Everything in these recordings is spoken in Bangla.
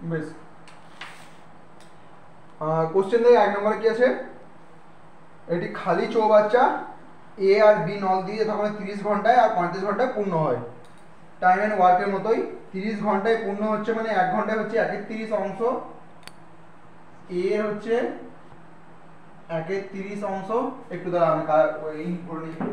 বেশ, কোশ্চেন দেখে 1 নম্বরে কি আছে, এটি খালি চৌবাচ্চা এ আর বি নল দিয়ে তখন 30 ঘন্টায় আর 35 ঘন্টায় পূর্ণ হয়। টাইম অ্যান্ড ওয়ার্কের মতোই 30 ঘন্টায় পূর্ণ হচ্ছে, মানে 1 ঘন্টায় হচ্ছে 1/30 অংশ, এ হচ্ছে 1/30 অংশ। একটু দাঁড়া, আমি এই করে নিই একটু।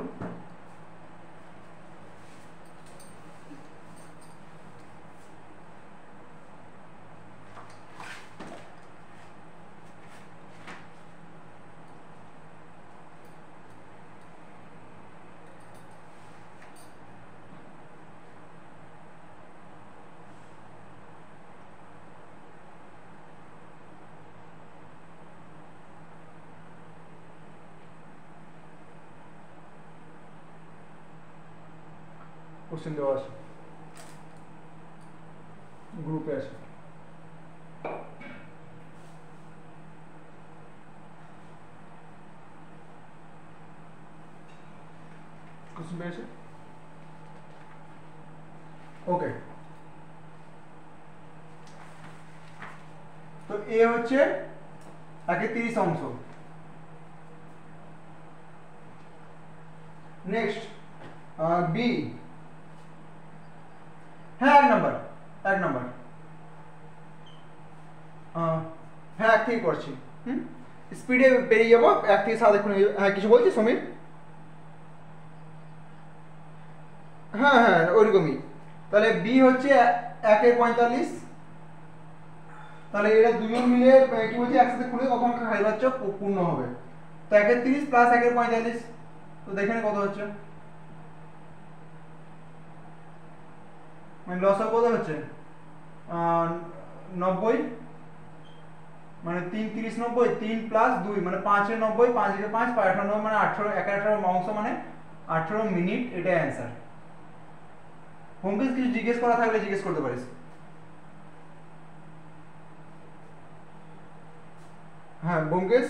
কোশ্চেন দেওয়া আছে, গ্রুপে আছে। কোশ্চেন পেয়েছে? ওকে, তো এ হচ্ছে 1/30 অংশ। নেক্সট বি, হ্যাঁ 1 নম্বর, 1 নম্বর, হ্যাঁ 1 থেকে করছি। স্পিডে পেরিয়ে যাবো, 1 থেকে 7 এখন। হ্যাঁ কিছু বলছি সমীর? হ্যাঁ হ্যাঁ ওইরকমই। তাহলে বি হচ্ছে 1/45, তাহলে এরা দুজন মিলে কি বলছে একসাথে খুলে কখন খালি বাচ্চা পূর্ণ হবে। তো 1/30 প্লাস 1/45, তো দেখেন কত হচ্ছে, মানে লস কত হচ্ছে 90, মানে 3 30 90, 3 প্লাস 2 মানে 5 এর 90, 5 এর 5 98, মানে 18, 1/18 অংশ মানে 18 মিনিট। এটা অ্যান্সার। হোমপেজ কিছু জিজ্ঞেস করা থাকলে জিজ্ঞেস করতে পারিস। হ্যাঁ ব্যোমকেশ,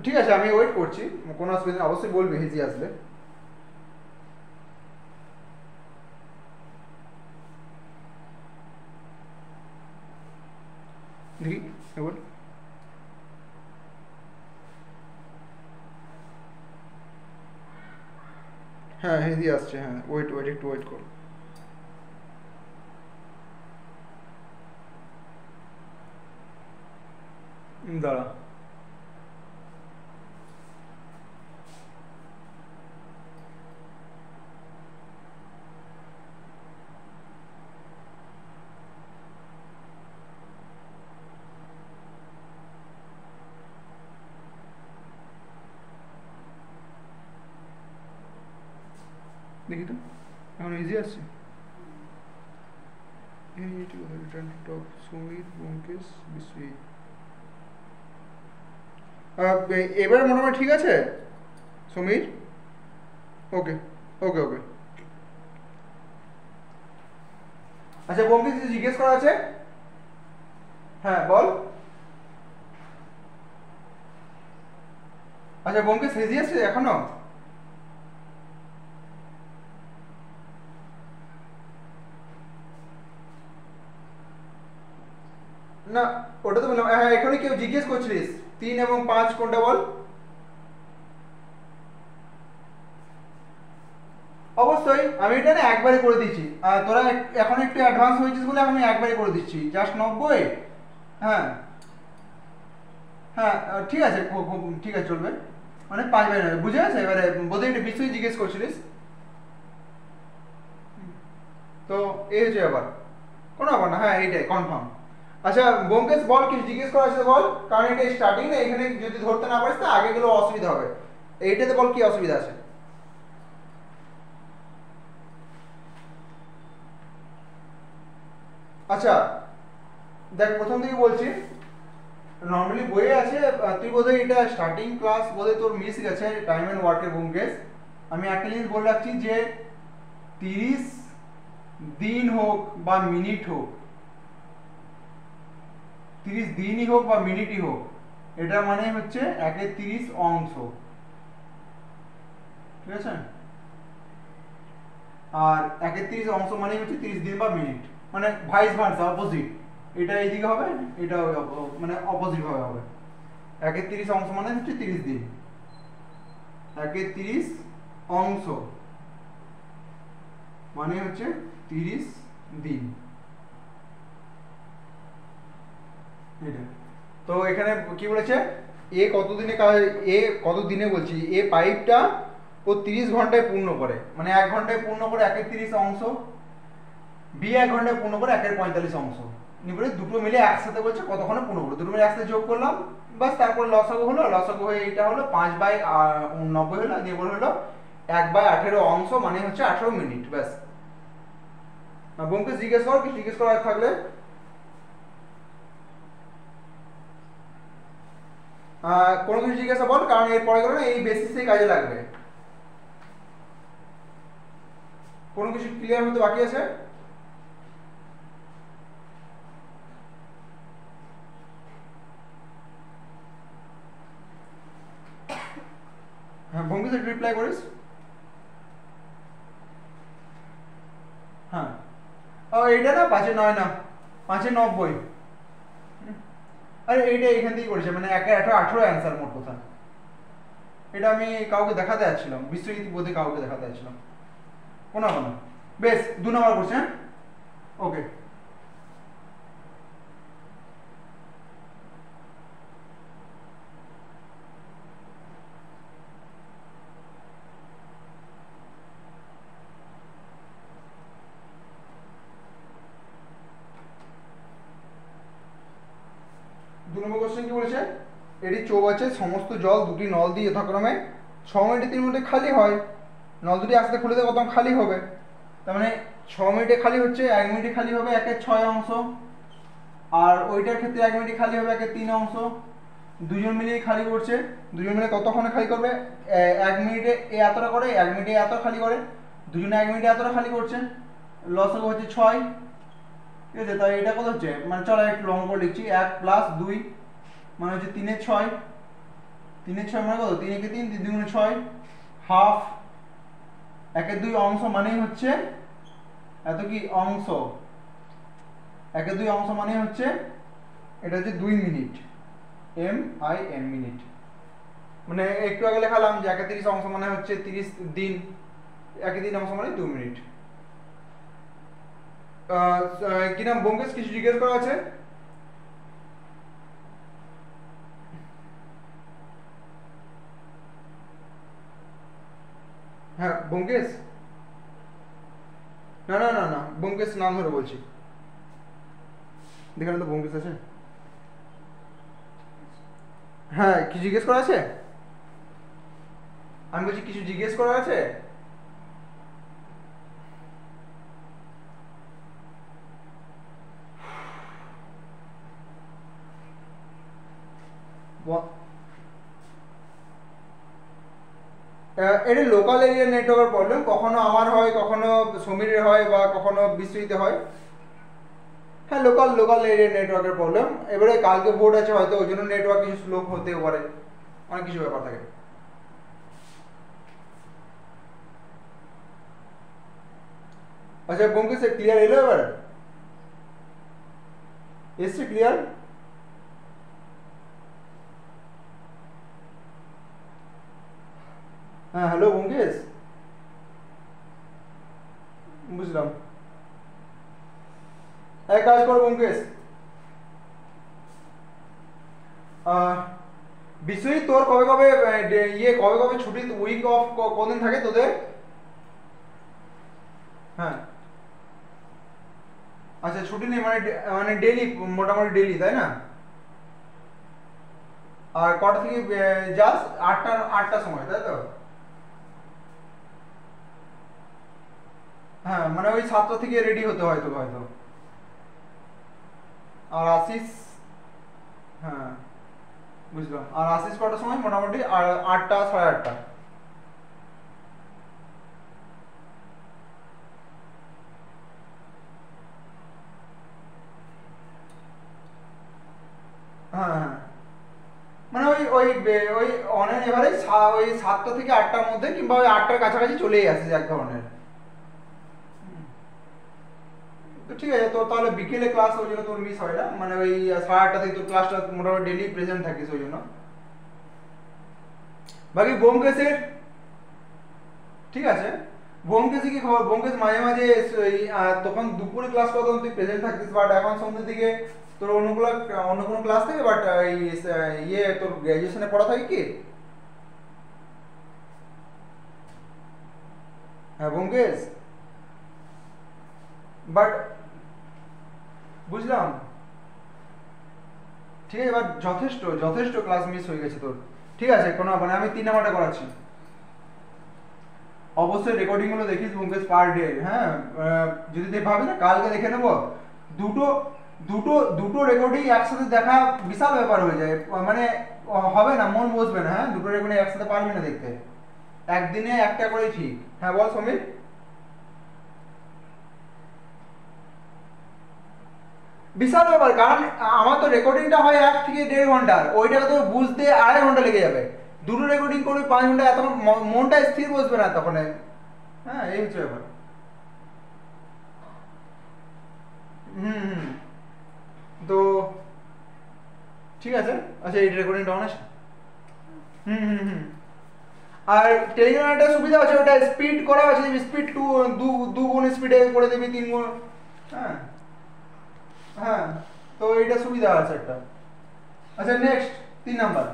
ঠিক আছে আমি ওয়েট করছি, কোনো অসুবিধা নেই, অবশ্যই বলবি হিজি আসলে। দেখি এবার, হ্যাঁ হিজি আসছে, হ্যাঁ ওয়েট ওয়েট একটু ওয়েট কর। দাঁড়া, দেখি তো এখন ইজি আসছে। রিটার্ন টপ সমীর ব্যোমকেশ বিশ্বী, এবার মোটামুটি ঠিক আছে সমীর। ওকে ওকে ওকে, আচ্ছা ব্যোমকেশ কিছু জিজ্ঞেস করা আছে? হ্যাঁ বল। আচ্ছা ব্যোমকেশ হেজি আছে এখনো? না ওটা তো বললাম, হ্যাঁ এখানে কেউ জিজ্ঞেস করছিলিস 3 এবং 5 কোনটা বল। অবশ্যই আমি এটা না একবারে করে দিচ্ছি, তোরা এখন একটু অ্যাডভান্স হয়েছিস বলে আমি একবারে করে দিচ্ছি, জাস্ট 90। হ্যাঁ হ্যাঁ ঠিক আছে, ঠিক আছে চলবে, মানে 5/9 বুঝে গেছে। এবারে বোধহয় এটা বিষয় জিজ্ঞেস করছিলিস, তো এই হচ্ছে ব্যাপার, কোনো ব্যাপার না, হ্যাঁ এইটাই কনফার্ম। আচ্ছা ব্যোমকেশ বল, কিছু জিজ্ঞেস করা আছে বল, কারণ এটা স্টার্টিং না, এখানে যদি ধরতে না পারিস তো আগে গেলেও অসুবিধা হবে। এইটাতে বল কি অসুবিধা আছে? আচ্ছা দেখ প্রথম থেকে বলছি, নর্মালি বইয়ে আছে, তুই বোধহয় এটা স্টার্টিং ক্লাস বোধহয় তোর মিস গেছে টাইম অ্যান্ড ওয়ার্কের ব্যোমকেশ। আমি একটা জিনিস বলে রাখছি যে 30 দিন হোক বা মিনিট হোক, 30 দিনই হোক বা মিনিটই হোক, এটা মানে হচ্ছে 1/30 অংশ, ঠিক আছে? আর 1/30 অংশ মানে হচ্ছে 30 দিন বা মিনিট, মানে ভাইস ভার্সা, অপোজিট। এটা এইদিকে হবে, এটা মানে অপোজিট ভাবে হবে। 1/30 অংশ মানে হচ্ছে 30 দিন, 1/30 অংশ মানে হচ্ছে 30 দিন। এটা তো এখানে কি বলেছে, এ কত দিনে এ কত দিনে বলছি, এ পাইপটা ও 30 ঘন্টায় পূর্ণ করে, মানে 1 ঘন্টায় পূর্ণ করে 1/30 অংশ, বি 1 ঘন্টায় পূর্ণ করে 1/45 অংশ। এবারে দুটো মিলে একসাথে বলছে কতক্ষণে পূর্ণ করবে, দুটো মিলে একসাথে যোগ করলাম, বাস তারপর লসাগু হলো, লসাগু হয়ে এইটা হলো 5/90 হলো, দিয়ে বলে হলো 1/18 অংশ মানে হচ্ছে 18 মিনিট, ব্যাস। বোমকে জিজ্ঞেস কর, কি জিজ্ঞেস করার থাকলে। কোনো কিছু জিজ্ঞাসা বল, কারণ এর পরে গেলে এই বেসিসেই কাজে লাগবে। কোনো কিছু ক্লিয়ার হতে বাকি আছে? হ্যাঁ ভঙ্গি একটু রিপ্লাই করিস। হ্যাঁ এইটা না 5/9 না, 5/90। আরে এইটা এখান থেকেই করেছে, মানে 1/18 অ্যান্সার মোট কথা। এটা আমি কাউকে দেখাতে যাচ্ছিলাম, বিশ্বজিৎ বোধে কাউকে দেখাতে যাচ্ছিলাম, কোনো না। বেশ, 2 নম্বর কোশ্চেন। ওকে, দু নম্বর কোশ্চেন কি বলেছে, এটি চৌবাচ্চার সমস্ত জল দুটি নল দিয়ে যথাক্রমে 6 মিনিটে 3 মিনিটে খালি হয়। নল দুটি আস্তে খুলে দেওয়া কত খালি হবে, তার মানে 6 মিনিটে খালি হচ্ছে, 1 মিনিটে খালি হবে 1/6 অংশ, আর ওইটার ক্ষেত্রে 1 মিনিটে খালি হবে 1/3 অংশ। দুজন মিলেই খালি করছে, দুজন মিলে কতক্ষণে খালি করবে, 1 মিনিটে এ এতটা করে, 1 মিনিটে এত খালি করে, দুজনে 1 মিনিটে এতটা খালি করছে, লসাগু হচ্ছে 6। ঠিক আছে, তাই এটা কত হচ্ছে, মানে চলো একটু লং করে লিখছি, 1 + 2 মানে হচ্ছে 3/6, 3/6 মানে কত, 3 × 3 3 × 6, হাফ। 1/2 অংশ মানেই হচ্ছে এত কি অংশ, 1/2 অংশ মানে হচ্ছে এটা হচ্ছে 2 মিনিট, MIN মিনিট। মানে একটু আগে লেখালাম যে 1/30 অংশ মানে হচ্ছে 30 দিন, 1/3 অংশ মানে 2 মিনিট। কি নাম বোমকেশ, কিছু জিজ্ঞেস করা আছে? হ্যাঁ বোমকেশ, না না না না, বোমকেশ নাম ধরে বলছি, দেখানে তো বোমকেশ আছে। হ্যাঁ কি জিজ্ঞেস করা আছে, আমি বলছি কিছু জিজ্ঞেস করা আছে। এটা লোকাল এরিয়া নেটওয়ার্কের প্রবলেম, কখনো আমার হয়, কখনো সমীরের হয়, বা কখনো বিশ্বজিতে হয়। হ্যাঁ লোকাল লোকাল এরিয়া নেটওয়ার্কের প্রবলেম। এবারে কালকে বোর্ড আছে হয়তো, ওই জন্য নেটওয়ার্ক কিছু স্লো হতেও পারে, অনেক কিছু ব্যাপার থাকে। আচ্ছা বোমকেশ ক্লিয়ার এলো এবার, এসছে ক্লিয়ার? হ্যাঁ হ্যালো বোমকেশ, বুঝলাম। এক কাজ করো বোমকেশ, বিশ্বজিৎ তোর কবে কবে কবে কবে ছুটি, উইক অফ কদিন থাকে তোদের? হ্যাঁ আচ্ছা ছুটি নেই, মানে মানে ডেলি, মোটামুটি ডেলি তাই না? আর কটা থেকে যাস? 8টার সময় তাই তো? হ্যাঁ মানে ওই 7টা থেকে রেডি হতে হয়তো হয়তো। আর আশিস, হ্যাঁ বুঝলাম, আর আশিস কটার সময় মোটামুটি? আর 8টা 8:30? হ্যাঁ হ্যাঁ, মানে ওই ওই ওই অন অ্যান এভারেজ ওই 7টা থেকে 8টার মধ্যে, কিংবা ওই 8টার কাছাকাছি চলেই আসে এক ধরনের। তো ঠিক আছে, তোর তাহলে বিকেলে ক্লাস ওই জন্য তোর মিস হয় না, মানে ওই 8:30 থেকে তোর ক্লাসটা মোটামুটি ডেলি প্রেজেন্ট থাকিস ওই জন্য। বাকি ব্যোমকেশের ঠিক আছে, ব্যোমকেশে কি খবর? ব্যোমকেশ মাঝে মাঝে তখন দুপুরে ক্লাস করতাম তুই প্রেজেন্ট থাকতিস, বাট এখন সন্ধ্যের দিকে তোর অন্য কোনো ক্লাস থাকে, বাট ইয়ে তোর গ্র্যাজুয়েশনে পড়া থাকে কি? হ্যাঁ ব্যোমকেশ, বাট বুঝলাম, ঠিক আছে, বাট যথেষ্ট যথেষ্ট ক্লাস মিস হয়ে গেছে তোর। ঠিক আছে, কোনো ব্যাপার না, আমি 3 নাম্বারটা করাচ্ছি। অবশ্যই রেকর্ডিং গুলো দেখিস ব্যোমকেশ পার ডে। হ্যাঁ যদি ভাবি না কালকে দেখে নেবো, দুটো দুটো দুটো রেকর্ডিং একসাথে দেখা বিশাল ব্যাপার হয়ে যায়, মানে হবে না, মন বসবে না। হ্যাঁ দুটো রেকর্ডিং একসাথে পারবি না দেখতে, একদিনে একটা করেই ঠিক। হ্যাঁ বল সমীর। বিশাল ব্যাপার, কারণ আমার তো রেকর্ডিংটা হয় 1 থেকে 1.5 ঘন্টার, ওইটাকে তো বুঝতে 2.5 ঘন্টা লেগে যাবে। দুটো রেকর্ডিং করবি 5 ঘন্টা, এত মনটা স্থির বসবে না তখন। হ্যাঁ এই হচ্ছে ব্যাপার। হুম তো ঠিক আছে, আচ্ছা এই রেকর্ডিংটা অন আছে। হুম আর টেলিগ্রামে একটা সুবিধা আছে, ওটা স্পিড করা আছে, স্পিড দু গুণ স্পিডে করে দিবি, 3 গুণ। হ্যাঁ হ্যাঁ তো এটা সুবিধা আছে একটা। আচ্ছা নেক্সট 3 নাম্বার।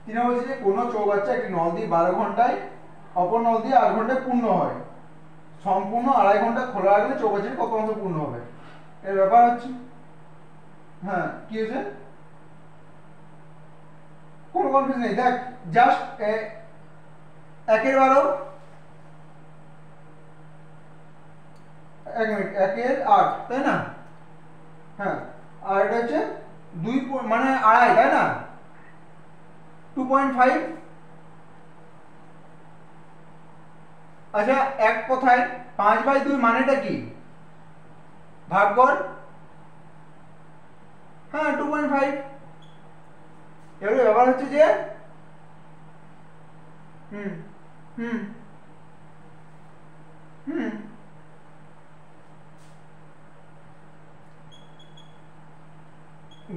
3 নাম্বার হচ্ছে যে কোনো চৌবাচ্চা একটি নল দিয়ে 12 ঘন্টায় অপর নল দিয়ে 8 ঘন্টায় পূর্ণ হয়, সম্পূর্ণ 2.5 ঘন্টা খোলা রাখলে চৌবাচ্চাটি কত অংশ পূর্ণ হবে? এর ব্যাপার হচ্ছে, হ্যাঁ কি হয়েছে, কোনো কনফিউজ নেই, দেখ জাস্ট 1/12, 1 মিনিট, 1/8 তাই না? হ্যাঁ আর এটা হচ্ছে 2 মানে 2.5 তাই না? 2.5। আচ্ছা এক কথায় 5/2 মানেটা কি? ভাগ কর। হ্যাঁ 2.5। এবারে ব্যাপার হচ্ছে যে হুম হুম হুম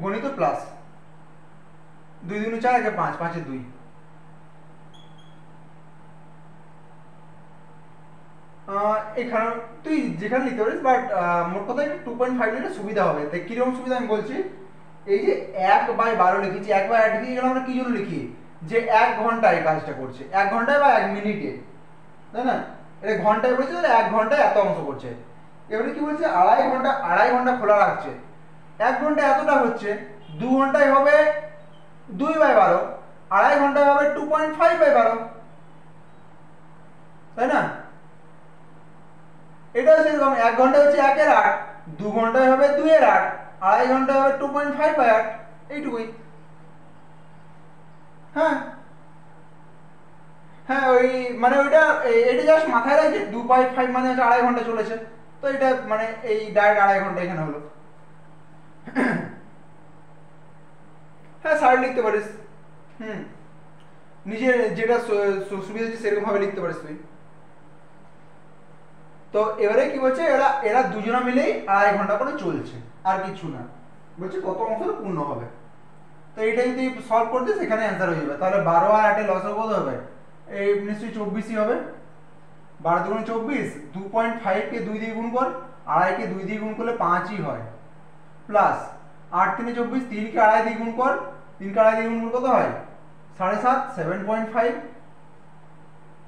গণিত প্লাস 2 2 4 1 5 5 2। এখানে তুই যেখানে লিখতে পারিস, বাট মোট কথা 2.5 লিখলে সুবিধা হবে। দেখ কিরকম সুবিধা আমি বলছি, এই যে 1/12 লিখেছি, 1/8 লিখে গেলে আমরা কি জন্য লিখি, যে 1 ঘন্টায় কাজটা করছে, 1 ঘন্টায় বা 1 মিনিটে, তাই না? এটা ঘন্টায় বলছে, তাহলে 1 ঘন্টায় এত অংশ করছে। এবারে কি বলছে, 2.5 ঘন্টা খোলা রাখছে, 1 ঘন্টা এতটা হচ্ছে, 2 ঘন্টায় হবে 2/12, 2.5 ঘন্টায় হবে 2.5/12, তাই না? এটাও সেরকম, 1 ঘন্টা হচ্ছে 1/8, 2 ঘন্টায় হবে 2/8, 2.5 ঘন্টায় হবে 2.5/8, এইটুকুই। হ্যাঁ হ্যাঁ ওই মানে ওইটা এটা জাস্ট মাথায় রাখছে, 2/5 মানে হচ্ছে 2.5 ঘন্টা চলেছে, তো এটা মানে এই ডাইরেক্ট 2.5 ঘন্টা এখানে হলো। হ্যাঁ সাইড লিখতে পারিস, হুম নিজের যেটা সুবিধা হচ্ছে সেরকম ভাবে লিখতে পারিস তুই। তো এবারে কি বলছে, এরা এরা দুজনা মিলেই 2.5 ঘন্টা করে চলছে, আর কিছু না, বলছে কত অংশটা পূর্ণ হবে। তো এইটা যদি সলভ করতে সেখানে অ্যান্সার হয়ে যাবে। তাহলে 12 আর 8 লস কত হবে? এই নিশ্চয়ই 24ই হবে। 12 দুগুণে 24, 2.5 কে 2 দিয়ে গুণ কর, 2.5 কে 2 দিয়ে গুণ করলে 5ই হয়, প্লাস 8 3 24, 3 কে 2.5 দিয়ে গুণ কর, 3 কে 2.5 দিয়ে গুণ করলে কত হয়? 7.5, 7.5।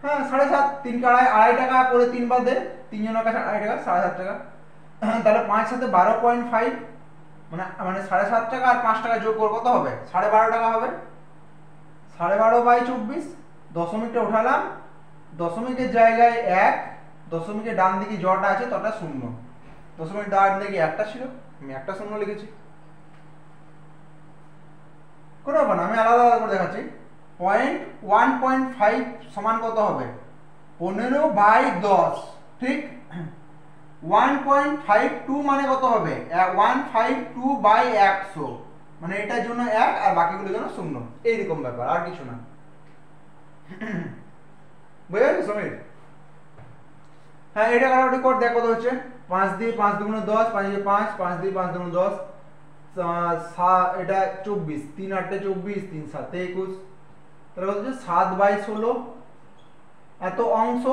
হ্যাঁ 7.5, 3 কে 2.5 টাকা করে 3 বার দে, 3 জনের কাছে 2.5 টাকা, 7.5 টাকা। তাহলে 5 সাথে 12.5, মানে 7.5 টাকা আর 5 টাকা যোগ কর, কত হবে? 12.5 টাকা হবে। 12.5/24, দশমিকটা উঠালাম, দশমিকের জায়গায় 1, দশমিকের ডান দিকে জটা আছে তটা 0, দশমিক ডান দিকে একটা ছিল, আমি একটা 0 লিখেছি। কোনো ব্যাপার না, আমি আলাদা আলাদা করে দেখাচ্ছি। 1.5 সমান কত হবে? 15/10, ঠিক। 1.52 মানে কত হবে? 152/100, মানে এটার জন্য 1 আর বাকিগুলোর জন্য 0, এইরকম ব্যাপার, আর কিছু না। বুঝে গেছো সমীর? হ্যাঁ এটা কাটাকুটি কর, দেখ কত হচ্ছে। 5 দিয়ে 5 দুগুণে 10, 5 দিয়ে 5, 5 দিয়ে 5 দুগুণে 10, এটা 24, 3 8 24, 3 7 21, তাহলে কত হচ্ছে 7/16। এত অংশ,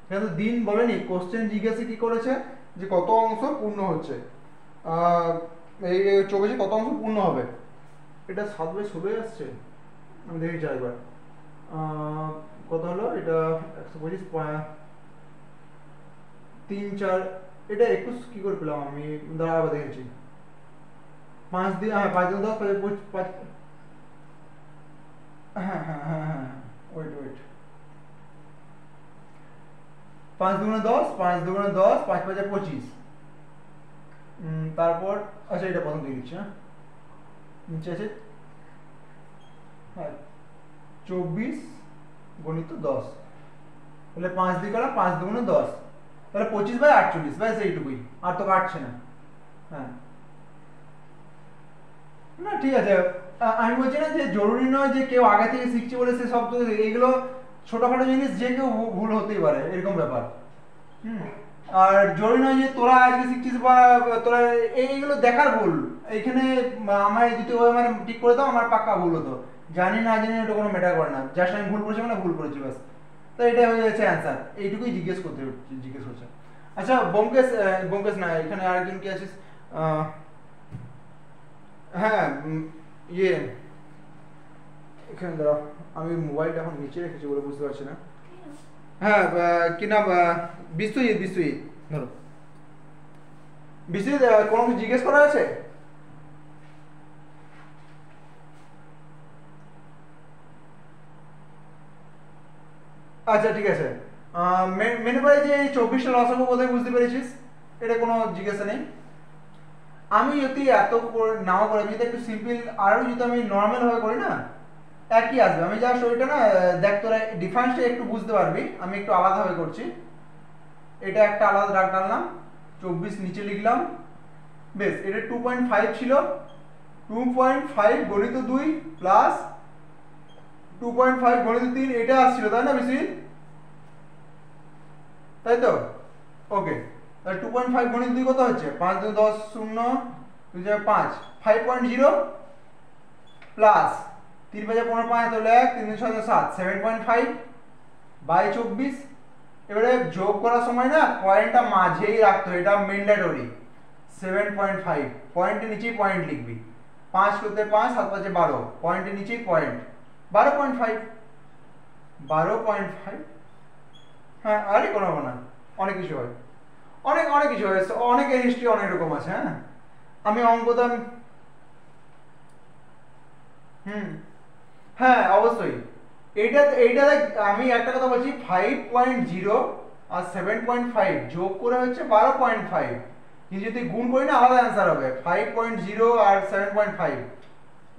কিন্তু দিন বলেনি, কোশ্চেন জিজ্ঞাসা কি করেছে যে কত অংশ পূর্ণ হচ্ছে, এই 24 কত অংশ পূর্ণ হবে। এটা 7/16 আসছে, আমি দেখি যাই একবার কত হলো। এটা 125 3 4, এটা 21 কি করে পেলাম আমি, দাঁড়া আবার দেখেছি। 5 দিয়ে, হ্যাঁ 5 দিয়ে 10, 5, হ্যাঁ হ্যাঁ হ্যাঁ হ্যাঁ, ওয়েট 5 দুগুণে 10, 5 দুগুণে 10, 5 5 25, তারপর আচ্ছা এটা প্রথম দিয়ে দিচ্ছি। হ্যাঁ নিচে আছে, হ্যাঁ 24 গণিত 10, তাহলে 5 দিয়ে করা 5 দুগুণে 10, তাহলে 25/48, ব্যাস এইটুকুই, আর তো কাটছে না। হ্যাঁ না ঠিক আছে, আমি বলছি না যে জরুরি নয় যে কেউ আগে থেকে শিখছে বলে সে সব, এইগুলো ছোটখাটো জিনিস যে কেউ ভুল হতেই পারে, এরকম ব্যাপার। আর জরুরি নয় যে তোরা আজকে শিখছিস বা তোরা এইগুলো দেখার ভুল। এইখানে আমার যদি মানে ঠিক করে দাও, আমার পাক্কা ভুল হতো, জানি না জানি এটা কোনো ম্যাটার করে না, জাস্ট আমি ভুল করেছি মানে ভুল করেছি ব্যাস। তো এটাই হয়ে যাচ্ছে অ্যান্সার, এইটুকুই জিজ্ঞেস করছে। আচ্ছা ব্যোমকেশ না, এখানে আরেকজন কি আছিস, হ্যাঁ ইয়ে এখানে দাঁড়াও, আমি মোবাইলটা এখন নিচে রেখেছি বলে বুঝতে পারছি না। হ্যাঁ কি নাম, বিশ্বজিৎ ধরো। বিশ্বজিৎ কোনো কিছু জিজ্ঞেস করা আছে? আচ্ছা ঠিক আছে, মেনে করে যে 24টা লসাগু বোধহয় বুঝতে পেরেছিস, এটা কোনো জিজ্ঞাসা নেই। আমি যদি এত নাও করে, আমি যদি একটু সিম্পল আরও যদি আমি নর্মাল ভাবে করি না, একই আসবে। আমি জাস্ট ওইটা না, দেখ তোরা ডিফারেন্সটা একটু বুঝতে পারবি, আমি একটু আলাদাভাবে করছি। এটা একটা আলাদা দাগ টানলাম, 24 নিচে লিখলাম, বেশ। এটা 2.5 ছিল, 2.5 গণিত 2 প্লাস 2.5 গণিত 3, এটা আসছিল তাই না বেশি, তাই তো? ওকে, তাহলে 2.5 গণিত 2 কত হচ্ছে, 5 2 10 0 2 5, 5.0 প্লাস 3 5 15 5 তাহলে 1 3 6 7, 7.5 বাই 24। এবারে যোগ করার সময় না পয়েন্টটা মাঝেই রাখতে হয়, এটা ম্যান্ডেটরি। 7.5 পয়েন্টের নিচেই পয়েন্ট লিখবি, 5 করতে 5 7 5 12, পয়েন্টের নিচেই পয়েন্ট, 12.5। হ্যাঁ আরে কোনো হবে না, অনেক কিছু হয়, অনেক কিছু হয়, অনেকের হিস্ট্রি অনেক রকম আছে। হ্যাঁ আমি অঙ্কটা হ্যাঁ অবশ্যই। এইটা আমি একটা কথা বলছি, 5.0 আর 7.5 যোগ করে হচ্ছে 12.5, কিন্তু যদি গুণ করি না আলাদা অ্যান্সার হবে। 5.0 আর 7.5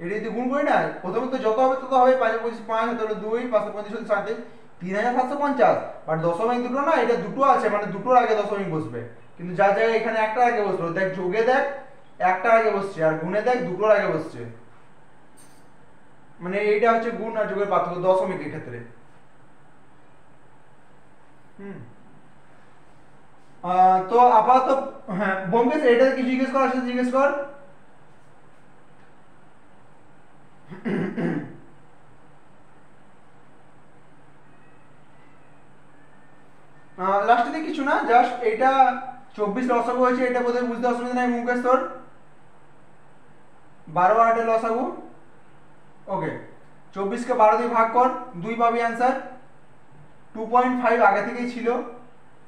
এটা যদি গুণ করি না, প্রথমে তো যত হবে তত হবে, 5 25 5 তাহলে 2 5 35 37, 3750। বাট দশমিক দুটো না, এটা দুটো আছে মানে দুটোর আগে দশমিক বসবে, কিন্তু যার জায়গায় এখানে একটা আগে বসবে, দেখ যোগে দেখ একটা আগে বসছে, আর গুণে দেখ দুটোর আগে বসছে, মানে এইটা হচ্ছে গুণ আর যোগের পার্থক্য দশমিকের ক্ষেত্রে। তো আপাতত হ্যাঁ ব্যোমকেশ, এটা কি জিজ্ঞেস কর, আসলে জিজ্ঞেস কর। লাস্টে কিছু না, জাস্ট এইটা 24 লসাগু হয়েছে, এটা বোধহয় বুঝতে অসুবিধা নাই ব্যোমকেশ তোর। 12 আর 8 লসাগু, ওকে। 24 কে 12 দিয়ে ভাগ কর, 2 পাবি অ্যান্সার। 2.5 আগে থেকেই ছিল,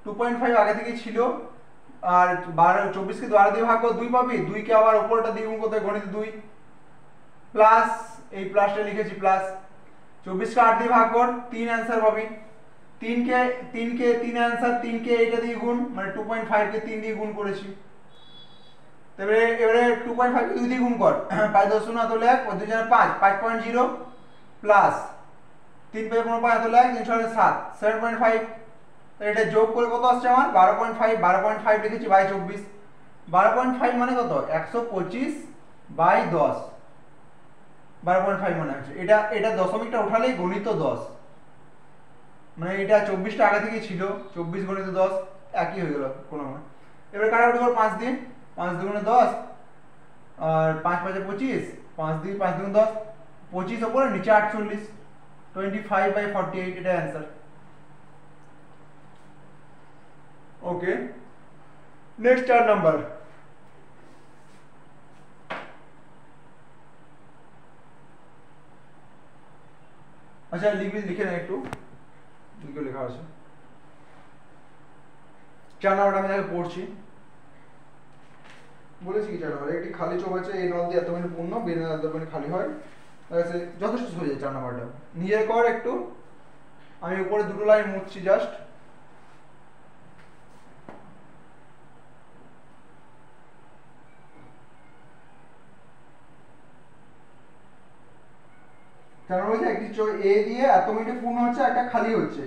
2.5 আগে থেকেই ছিল, আর 24 কে 12 দিয়ে ভাগ কর, 2 পাবি। 2 কে আবার উপরটা দিয়ে গুণ করতে, গণিত 2 প্লাস, এই প্লাসটা লিখেছি প্লাস। 24 কে 8 দিয়ে ভাগ কর, 3 অ্যান্সার পাবি। 3 কে 3 অ্যান্সার, 3 কে এইটা দিয়ে গুণ, মানে 2.5 কে 3 দিয়ে গুণ করেছি। এবারে 2.5 কে 2 দিয়ে গুণ কর, 5 10 0 তাহলে 1 2 জানা 5, 5.0 প্লাস 3 5 15 5 তাহলে 1 3 6 7, 7.5। তাহলে এটা যোগ করে কত আসছে আমার, 12.5। 12.5 লিখেছি বাই 24, 12.5 মানে কত, 125/10, 12.5 মানে হচ্ছে এটা। এটা দশমিকটা উঠালেই গণিত 10, মানে এটা 24টা আগে থেকেই ছিল, 24 গুণিত 10 একই হয়ে গেল কোনো মানে। এবার কাটাকুটি করো 5 দিয়ে, 5 দুগুণে 10 আর 5 5 25, 5 দিয়ে 5 দুগুণে 10, 25 ওপরে নিচে 48, 25/48 এটা অ্যান্সার। ওকে, নেক্সট 4 নাম্বার। আচ্ছা লিখে না একটু, লিখে লেখা আছে 4 নাম্বারটা আমি আগে পড়ছি। বলেছি কি 4 নাম্বার, একটি খালি চোখ আছে, এই নল দিয়ে এত মিনিট পূর্ণ, বিনা এত মিনিট খালি হয়, যথেষ্ট হয়ে যায় 4 নাম্বারটা। নিজের কর একটু, আমি উপরে দুটো লাইন মুছছি জাস্ট। বলছে একটি চোখ এ দিয়ে এত মিনিটে পূর্ণ হচ্ছে, একটা খালি হচ্ছে,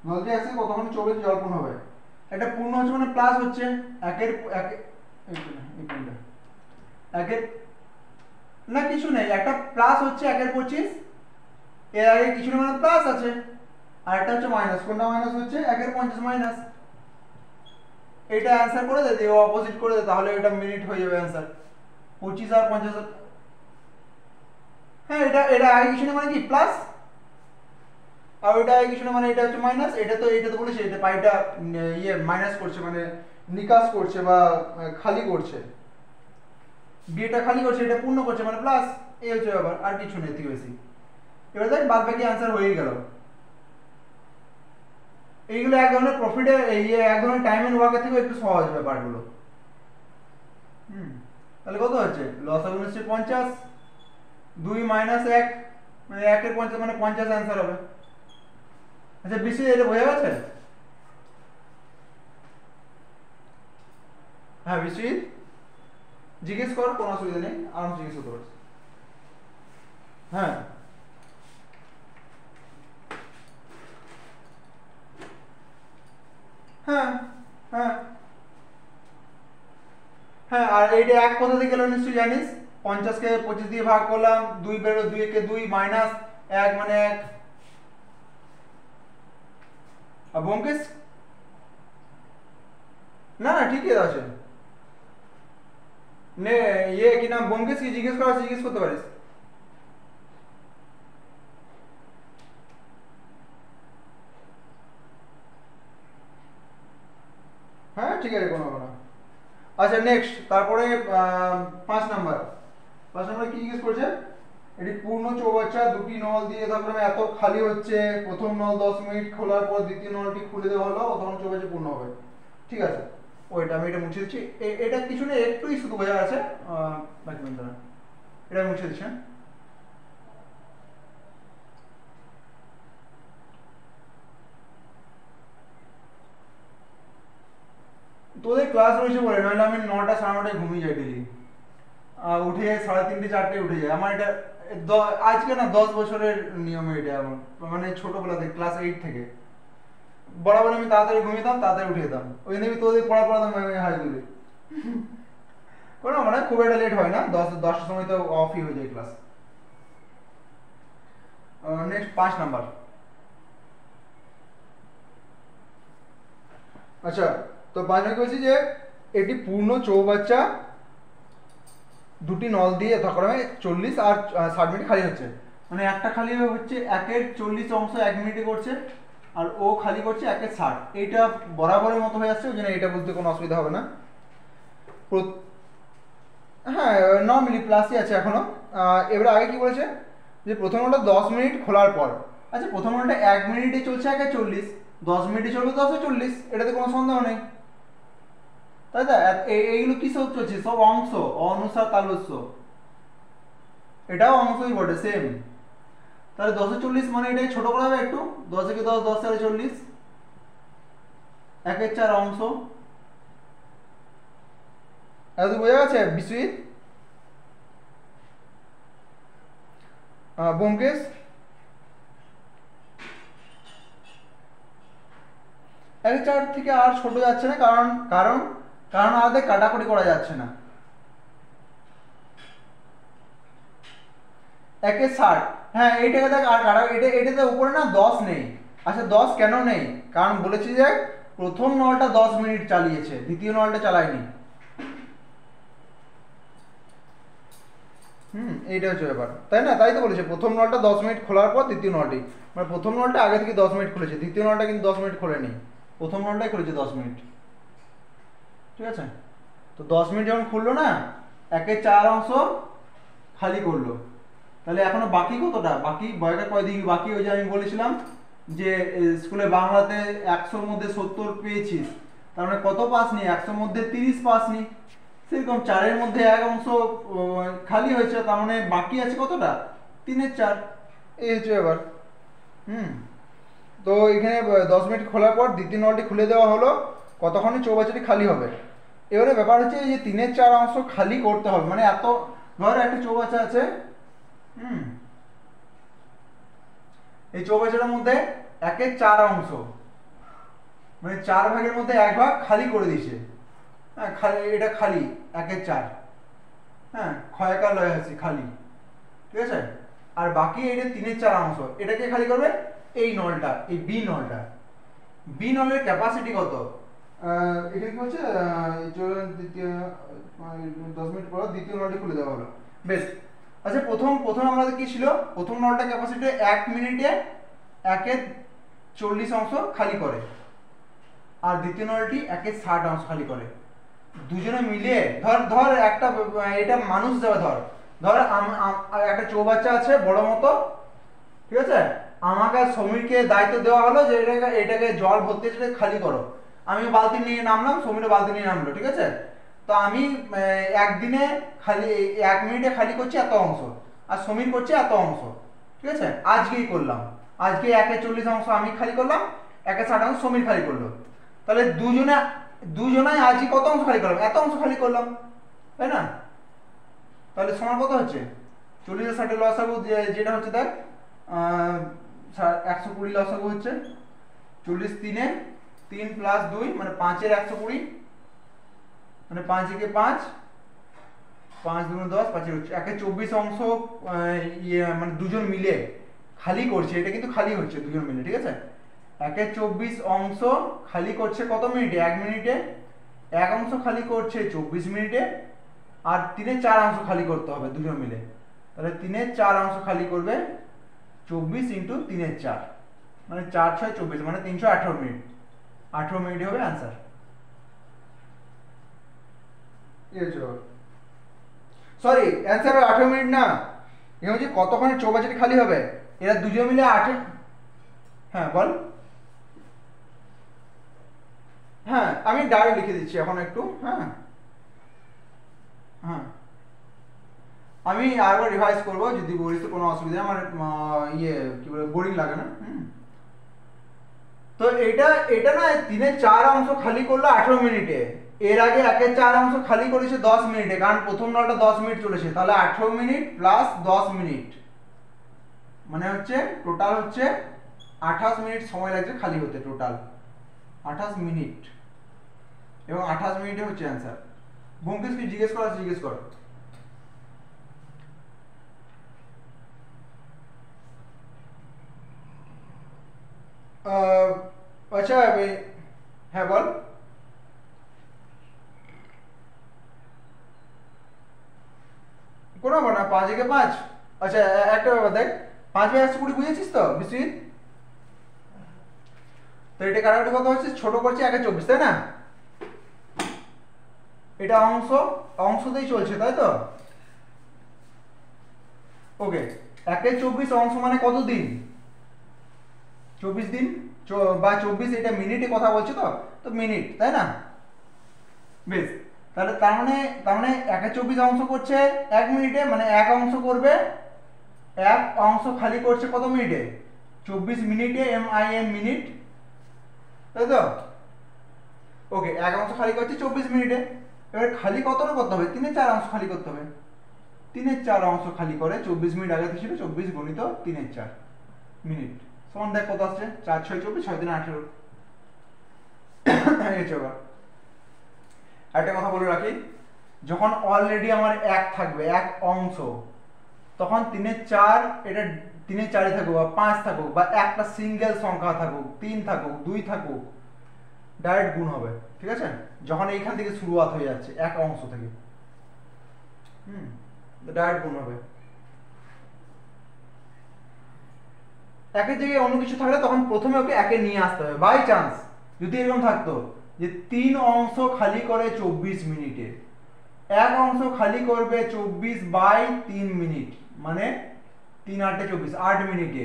নল দিয়ে আসছে কতক্ষণ চোখে জল পূর্ণ হবে। একটা পূর্ণ হচ্ছে মানে প্লাস হচ্ছে একের একের না কিছু নেই, একটা প্লাস হচ্ছে 1/25, এর আগে কিছু না মানে প্লাস আছে, আর একটা হচ্ছে মাইনাস, কোনটা মাইনাস হচ্ছে 1/50 মাইনাস। এটা অ্যান্সার করে দে, ও অপোজিট করে দে, তাহলে এটা মিনিট হয়ে যাবে অ্যান্সার 25 আর 50। হ্যাঁ এটা এটা আগে কিছু না মানে কি প্লাস, আর ওইটা আগে কিছু না মানে এটা হচ্ছে মাইনাস। এটা তো বলেছি এটা পাইটা ইয়ে মাইনাস করছে মানে নিকাশ করছে বা খালি করছে, বিটা খালি করছে, এটা পূর্ণ করছে মানে প্লাস, এই হচ্ছে ব্যাপার, আর কিছু নেই থেকে বেশি। এবার দেখ বাদ বাকি অ্যান্সার হয়ে গেল। এইগুলো এক ধরনের প্রফিটে এক ধরনের টাইম এন্ড ওয়ার্কের থেকে একটু সহজ ব্যাপারগুলো। তাহলে কত হচ্ছে, লস হবে নিশ্চয়ই 50, 2 - 1 মানে 1/50 মানে 50 অ্যান্সার হবে। আচ্ছা বেশি এটা বোঝা গেছে? হ্যাঁ বেশি জিজ্ঞেস কর, কোনো অসুবিধা নেই, আরাম জিজ্ঞেস করতে পারিস। হ্যাঁ হ্যাঁ হ্যাঁ হ্যাঁ আর এইটা এক কোথা থেকে গেল নিশ্চয়ই জানিস, 50 কে 25 দিয়ে ভাগ করলাম, 2 বেরো, 2 কে 2 মাইনাস 1 মানে 1। আর ব্যোমকেশ না না ঠিকই আছে, নে ইয়ে কি নাম ব্যোমকেশ কি জিজ্ঞেস করা আছে, জিজ্ঞেস করতে পারিস। হ্যাঁ ঠিক আছে, কোনো ব্যাপার না। আচ্ছা নেক্সট, তারপরে 5 নাম্বার। 5 নাম্বার কি জিজ্ঞেস করছে, এটি পূর্ণ চৌবাচ্চা, দুটি নল দিয়ে তারপরে এত খালি হচ্ছে, প্রথম নল 10 মিনিট খোলার পর দ্বিতীয় নলটি খুলে দেওয়া হলো, তখন চৌবাচ্চা পূর্ণ হবে। ঠিক আছে, ওইটা আমি এটা মুছে দিচ্ছি, এটা কিছু না একটুই শুধু বোঝা আছে, এক মিনিট দাঁড়া, এটা আমি মুছে দিচ্ছি। তোদের ক্লাস রয়েছে বলে, নাহলে আমি 9টা 9:30 ঘুমিয়ে যাই ডেলি, উঠে যাই 3:30 4টায় উঠে যাই। আমার এটা আজকে না 10 বছরের নিয়ম এটা আমার, মানে ছোটবেলা থেকে ক্লাস 8 থেকে বরাবর আমি তাড়াতাড়ি ঘুমিয়েতাম, তাড়াতাড়ি উঠে যেতাম, ওই জন্য তোদের পড়াতাম হাই তুলে। কোনো মানে খুব একটা লেট হয় না, 10টার সময় তো অফই হয়ে যায় ক্লাস। Next 5 number. আচ্ছা তো 5 নাম্বার বলছি যে এটি পূর্ণ চৌবাচ্চা, দুটি নল দিয়ে তারপরে 40 আর 60 মিনিট খালি হচ্ছে, মানে একটা খালি হচ্ছে 1/40 অংশ 1 মিনিটে করছে, আর ও খালি করছে 1/60। এইটা বরাবরের মতো হয়ে যাচ্ছে, ওই জন্য এটা বুঝতে কোনো অসুবিধা হবে না। হ্যাঁ নর্মালি প্লাসই আছে এখনো। এবার আগে কি বলেছে যে প্রথম নলটা 10 মিনিট খোলার পর, আচ্ছা প্রথম নলটা 1 মিনিটে চলছে 1/40, 10 মিনিটে চলবে 10/40, এটাতে কোনো সন্দেহ নেই, তাই তো? এইগুলো কি সব চলছে, সব অংশ, অনুসার তালস্য, এটাও অংশই বটে সেম। তাহলে 10/40 মানে এটাই ছোট করা হবে একটু, 10 × 10 10 × 40, 1/4 অংশ। এত বোঝা গেছে বিশ্বজিৎ? ব্যোমকেশ 1/4 থেকে আর ছোট যাচ্ছে না, কারণ কারণ কারণ আমাদের কাটাকুটি করা যাচ্ছে না। 1/60, হ্যাঁ এইটাকে দেখ, আর এটাতে উপরে না 10 নেই, আচ্ছা 10 কেন নেই? কারণ বলেছি যে প্রথম নলটা 10 মিনিট চালিয়েছে, দ্বিতীয় নলটা চালায়নি। এইটা হচ্ছে ব্যাপার, তাই না? তাই তো বলেছে প্রথম নলটা 10 মিনিট খোলার পর দ্বিতীয় নলটি, মানে প্রথম নলটা আগে থেকে 10 মিনিট খুলেছে, দ্বিতীয় নলটা কিন্তু 10 মিনিট খোলেনি, প্রথম নলটাই খুলেছে 10 মিনিট। ঠিক আছে, তো 10 মিনিট যখন খুললো না, 1/4 অংশ খালি করলো, তাহলে এখনো বাকি কতটা? বাকি বয়কার কয়দিন বাকি? ওই যে আমি বলেছিলাম যে স্কুলে বাংলাতে 100-র মধ্যে 70 পেয়েছিস, তার মানে কত পাসনি? 100-র মধ্যে 30 পাসনি। সেরকম 4-এর মধ্যে 1 অংশ খালি হয়েছে, তার মানে বাকি আছে কতটা? 3/4। এই হচ্ছে এবার। তো এখানে 10 মিনিট খোলার পর দ্বিতীয় নলটি খুলে দেওয়া হলো, কতক্ষণে চৌবাচ্চাটি খালি হবে। এবারে ব্যাপার হচ্ছে যে 3/4 অংশ খালি করতে হবে, মানে এত, ধর একটা চৌবাচ্চা আছে, এই চৌবাচ্চাটার মধ্যে 1/4 অংশ, মানে 4 ভাগের মধ্যে 1 ভাগ খালি করে দিয়েছে। হ্যাঁ, খালি, এটা খালি 1/4। হ্যাঁ, ক্ষয়কার লয় আছে খালি। ঠিক আছে, আর বাকি এটা 3/4 অংশ, এটাকে খালি করবে এই নলটা, এই বি নলটা। বি নলের ক্যাপাসিটি কত? এখানে কি হচ্ছে, 10 মিনিট পর দ্বিতীয় নলটি খুলে দেওয়া হলো। বেশ। আচ্ছা, প্রথম আমাদের কি ছিল? প্রথম নলটা ক্যাপাসিটি 1 মিনিটে 1/40 অংশ খালি করে, আর দ্বিতীয় নলটি 1/60 অংশ খালি করে। দুজনে মিলিয়ে ধর একটা, এটা মানুষ দেওয়া, ধর একটা চৌবাচ্চা আছে বড় মতো, ঠিক আছে, আমাকে সমীরকে দায়িত্ব দেওয়া হলো যে এটাকে জল ভর্তি আছে, খালি করো। আমি বালতি নিয়ে নামলাম, সমীর বালতি নিয়ে নামলো, ঠিক আছে। তো আমি একদিনে খালি 1 মিনিটে খালি করছি এত অংশ, আর সমীর করছে এত অংশ, ঠিক আছে। আজকেই করলাম, আজকে 1/40 অংশ আমি খালি করলাম, 1/60 অংশ সমীর খালি করলো। তাহলে দুজনাই আজকে কত অংশ খালি করলাম? এত অংশ খালি করলাম, তাই না? তাহলে সমান কত হচ্ছে? 40-60 লসাগু যেটা হচ্ছে, দেখ 120 লসাগু হচ্ছে। 40 3-এ 3 + 2 মানে 5-এর 120, মানে 5 × 5, 5 × 2 = 10, 5 হচ্ছে 1/24 অংশ। মানে দুজন মিলে খালি করছে, এটা কিন্তু খালি হচ্ছে দুজন মিলে, ঠিক আছে। 1/24 অংশ খালি করছে কত মিনিটে? 1 মিনিটে। 1 অংশ খালি করছে 24 মিনিটে, আর 3/4 অংশ খালি করতে হবে দুজন মিলে। তাহলে 3/4 অংশ খালি করবে 24 × 3/4, মানে 4 × 6 = 24, মানে 318 মিনিট। 18 মিনিট হবে आंसर। সরি, आंसर 18 মিনিট না, এ হচ্ছে কতক্ষণে চৌবাচ্চাটি খালি হবে। এরা দুজন মিলে 8। হ্যাঁ বল। হ্যাঁ, আমি ডাইরেক্ট লিখে দিচ্ছি এখন একটু। হ্যাঁ হ্যাঁ, আমি আরেকবার রিভাইজ করবো, যদি বলিস তো কোনো অসুবিধা, আমার কি বলে, বোরিং লাগে না। তো এটা না 3/4 অংশ খালি করলো 18 মিনিটে, এর আগে 1/4 অংশ খালি করেছে 10 মিনিটে, কারণ প্রথম নলটা 10 মিনিট চলেছে। তাহলে 18 মিনিট প্লাস 10 মিনিট মানে হচ্ছে টোটাল হচ্ছে 28 মিনিট সময় লাগছে খালি হতে, টোটাল 28 মিনিট, এবং 28 মিনিটে হচ্ছে অ্যান্সার। ব্যোমকেশ কি জিজ্ঞেস করা জিজ্ঞেস কর। আচ্ছা, হ্যাঁ বল। কোনো না, 5 × 5। আচ্ছা, একটা ব্যাপার দেখ, 5/120 বুঝেছিস তো বিশ্বজিৎ? তো এটা কাটাকাটি কত হচ্ছে? ছোট করছে 1/24, তাই না? এটা অংশতেই চলছে, তাই তো? ওকে, 1/24 অংশ মানে কত দিন? 24 দিন, বা 24, এটা মিনিটে কথা বলছে তো মিনিট, তাই না? বেশ, তাহলে তার মানে 1/24 অংশ করছে 1 মিনিটে, মানে 1 অংশ করবে, 1 অংশ খালি করছে কত মিনিটে? 24 মিনিটে, মিনিট, তাই তো? ওকে, 1 অংশ খালি করছে 24 মিনিটে। এবার খালি কতটা করতে হবে? 3/4 অংশ খালি করতে হবে। 3/4 অংশ খালি করে 24 মিনিট আগে ছিল, 24 × 3/4 মিনিট সমান, দেখ কত আসছে? 4 × 6 = 24, 6 × 3 = 18। একটা কথা বলে রাখি, যখন অলরেডি আমার 1 থাকবে, 1 অংশ, তখন 3/4, এটা 3 4 থাকুক বা 5 থাকুক বা একটা সিঙ্গেল সংখ্যা থাকুক, 3 থাকুক, 2 থাকুক, ডাইরেক্ট গুণ হবে। ঠিক আছে, যখন এইখান থেকে শুরুয়াত হয়ে যাচ্ছে এক অংশ থেকে, ডাইরেক্ট গুণ হবে। একের জায়গায় অন্য কিছু থাকলে তখন প্রথমে ওকে একে নিয়ে আসতে হবে। বাই চান্স যদি এরকম থাকতো যে 3 অংশ খালি করে 24 মিনিটে, এক অংশ খালি করবে 24/3 মিনিট, মানে 3 8 24 8 মিনিটে,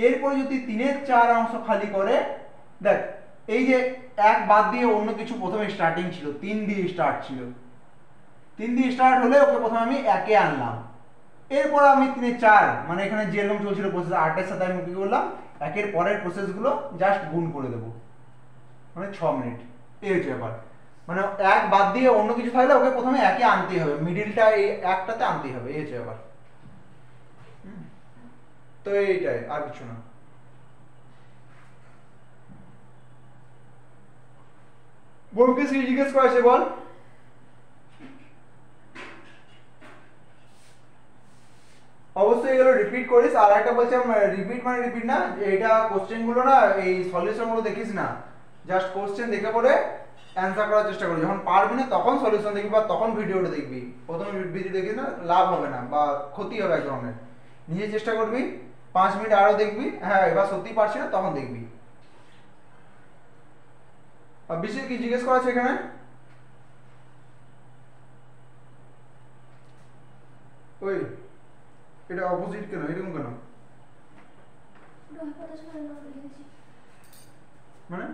এরপরে যদি 3 4 অংশ খালি করে, দেখ এই যে এক বাদ দিয়ে অন্য কিছু প্রথমে স্টার্টিং ছিল, 3 দিয়ে স্টার্ট ছিল, 3 দিয়ে স্টার্ট হলে ওকে প্রথমে আমি একে আনলাম, এরপর আমি 3 4 মানে এখানে যেরকম চলছিল প্রসেস 8 এর সাথে আমি কি করলাম, একের পরের প্রসেসগুলো জাস্ট গুণ করে দেবো, মানে 6 মিনিট। এই হচ্ছে ব্যাপার, মানে এক বাদ দিয়ে অন্য কিছু থাকলে ওকে প্রথমে একে আনতেই হবে, মিডিলটা এই একটাতে আনতেই হবে, এই হচ্ছে ব্যাপার। তো এইটাই, আর কিছু না। বোমকেশ কি জিজ্ঞেস করেছে বল? অবশ্যই এগুলো রিপিট করিস। আর একটা বলছিলাম, রিপিট মানে রিপিট না, এটা কোশ্চেন গুলো না, এই সলিউশন গুলো দেখিস না, জাস্ট কোশ্চেন দেখে পড়ে অ্যান্সার করার চেষ্টা করি, যখন পারবি না তখন সলিউশন দেখবি বা তখন ভিডিওটা দেখবি। প্রথমে ভিডিও দেখিস না, লাভ হবে না বা ক্ষতি হবে এক ধরনের। নিজে চেষ্টা করবি, 5 মিনিট আরো দেখবি, হ্যাঁ এবার সত্যি পারছি না তখন দেখবি। আর বিশেষ কি জিজ্ঞেস করা আছে এখানে? ওই এটা অপোজিট কেন, এরকম কেন? মানে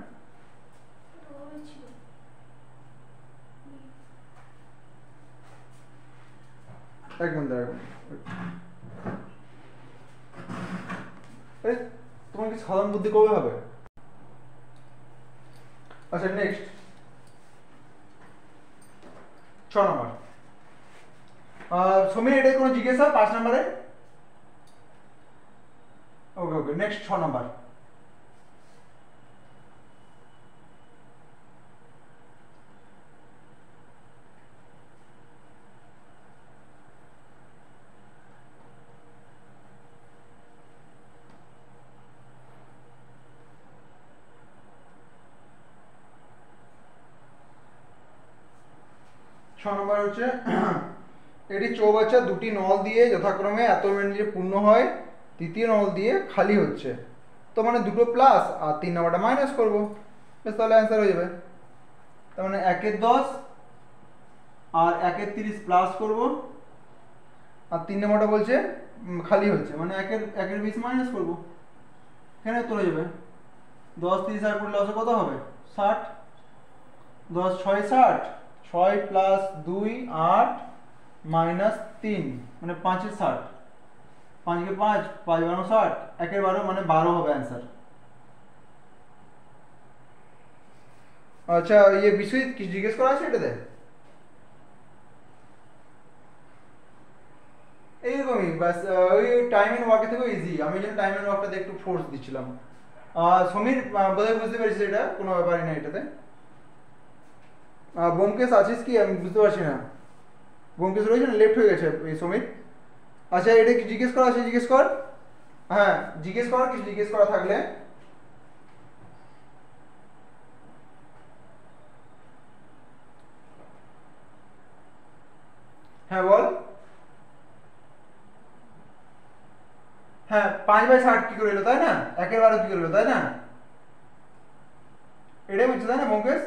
এক মিনিট দাঁড়াও, তোমার কি সাধারণ বুদ্ধি কবে হবে? আচ্ছা নেক্সট 6 নম্বর। সমীর এটা কোনো জিজ্ঞাসা 5 নম্বরে? ওকে ওকে, নেক্সট 6 নম্বর। নম্বর হচ্ছে এটি চৌবাচ্চা দুটি নল দিয়ে যথাক্রমে এত মিনিটে পূর্ণ হয়, তৃতীয় নল দিয়ে খালি হচ্ছে, তো মানে দুটো প্লাস আর 3 নম্বরটা মাইনাস করবো, বেশ তাহলে অ্যান্সার হয়ে যাবে। তার মানে 1 এর 10 আর 1 এর 30 প্লাস করবো, আর 3 নম্বরটা বলছে খালি হচ্ছে, মানে 1 এর 20 মাইনাস করবো, এখানে উত্তর হয়ে যাবে। 10 30 আর করলে কত হবে? 60, 10 6 60, 6 প্লাস 2 8 মাইনাস 3 মানে 5 এর 60, 5 কে 5 5 12 60, 1 এর 12 মানে 12 হবে অ্যান্সার। আচ্ছা ये বিশ্বজিৎ কি জিজ্ঞেস করা আছে এটাতে? এইরকমই বাস, ওই টাইম এন্ড ওয়ার্কের থেকেও ইজি, আমি যেন টাইম এন্ড ওয়ার্কটাতে একটু ফোর্স দিচ্ছিলাম। সমীর বোধহয় বুঝতে পেরেছিস, এটা কোনো ব্যাপারই না এটাতে। ব্যোমকেশ আছিস কি আমি বুঝতে পারছি না, ব্যোমকেশ রয়েছে না, লেফট হয়ে গেছে এই সমীর। আচ্ছা এটা কি জিজ্ঞেস করা আছে, জিজ্ঞেস কর, হ্যাঁ জিজ্ঞেস কর, কিছু জিজ্ঞেস করা থাকলে। হ্যাঁ বল। হ্যাঁ 5/60 কি করে এলো তাই না, 1 এর 12 কি করে এলো তাই না, এটাই বলছে তাই না ব্যোমকেশ?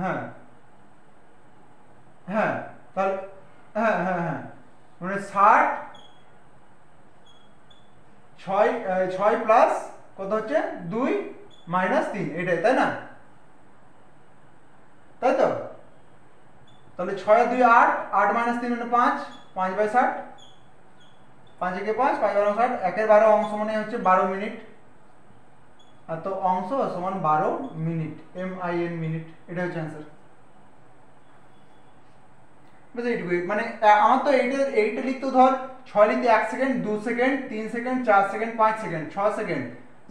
হ্যাঁ হ্যাঁ তাহলে হ্যাঁ হ্যাঁ হ্যাঁ, মানে 60 6 প্লাস কত হচ্ছে 2 মাইনাস 3, এটাই তাই না, তাই তো? তাহলে 6 আর 2 8, 8 মাইনাস 3 মানে 5, 5/60, 5 একে 5 5 12 60, 1 এর 12 অংশ মানে হচ্ছে 12 মিনিট, আর তো অংশ সমান 12 মিনিট, MIN মিনিট, এটা হচ্ছে অ্যান্সার। বুঝলি এইটুকুই, মানে আমার তো এইটা লিখতে ধর 6 লিখতে 1 second, 2 second, 3 second, 4 second, 5 second, 6 second,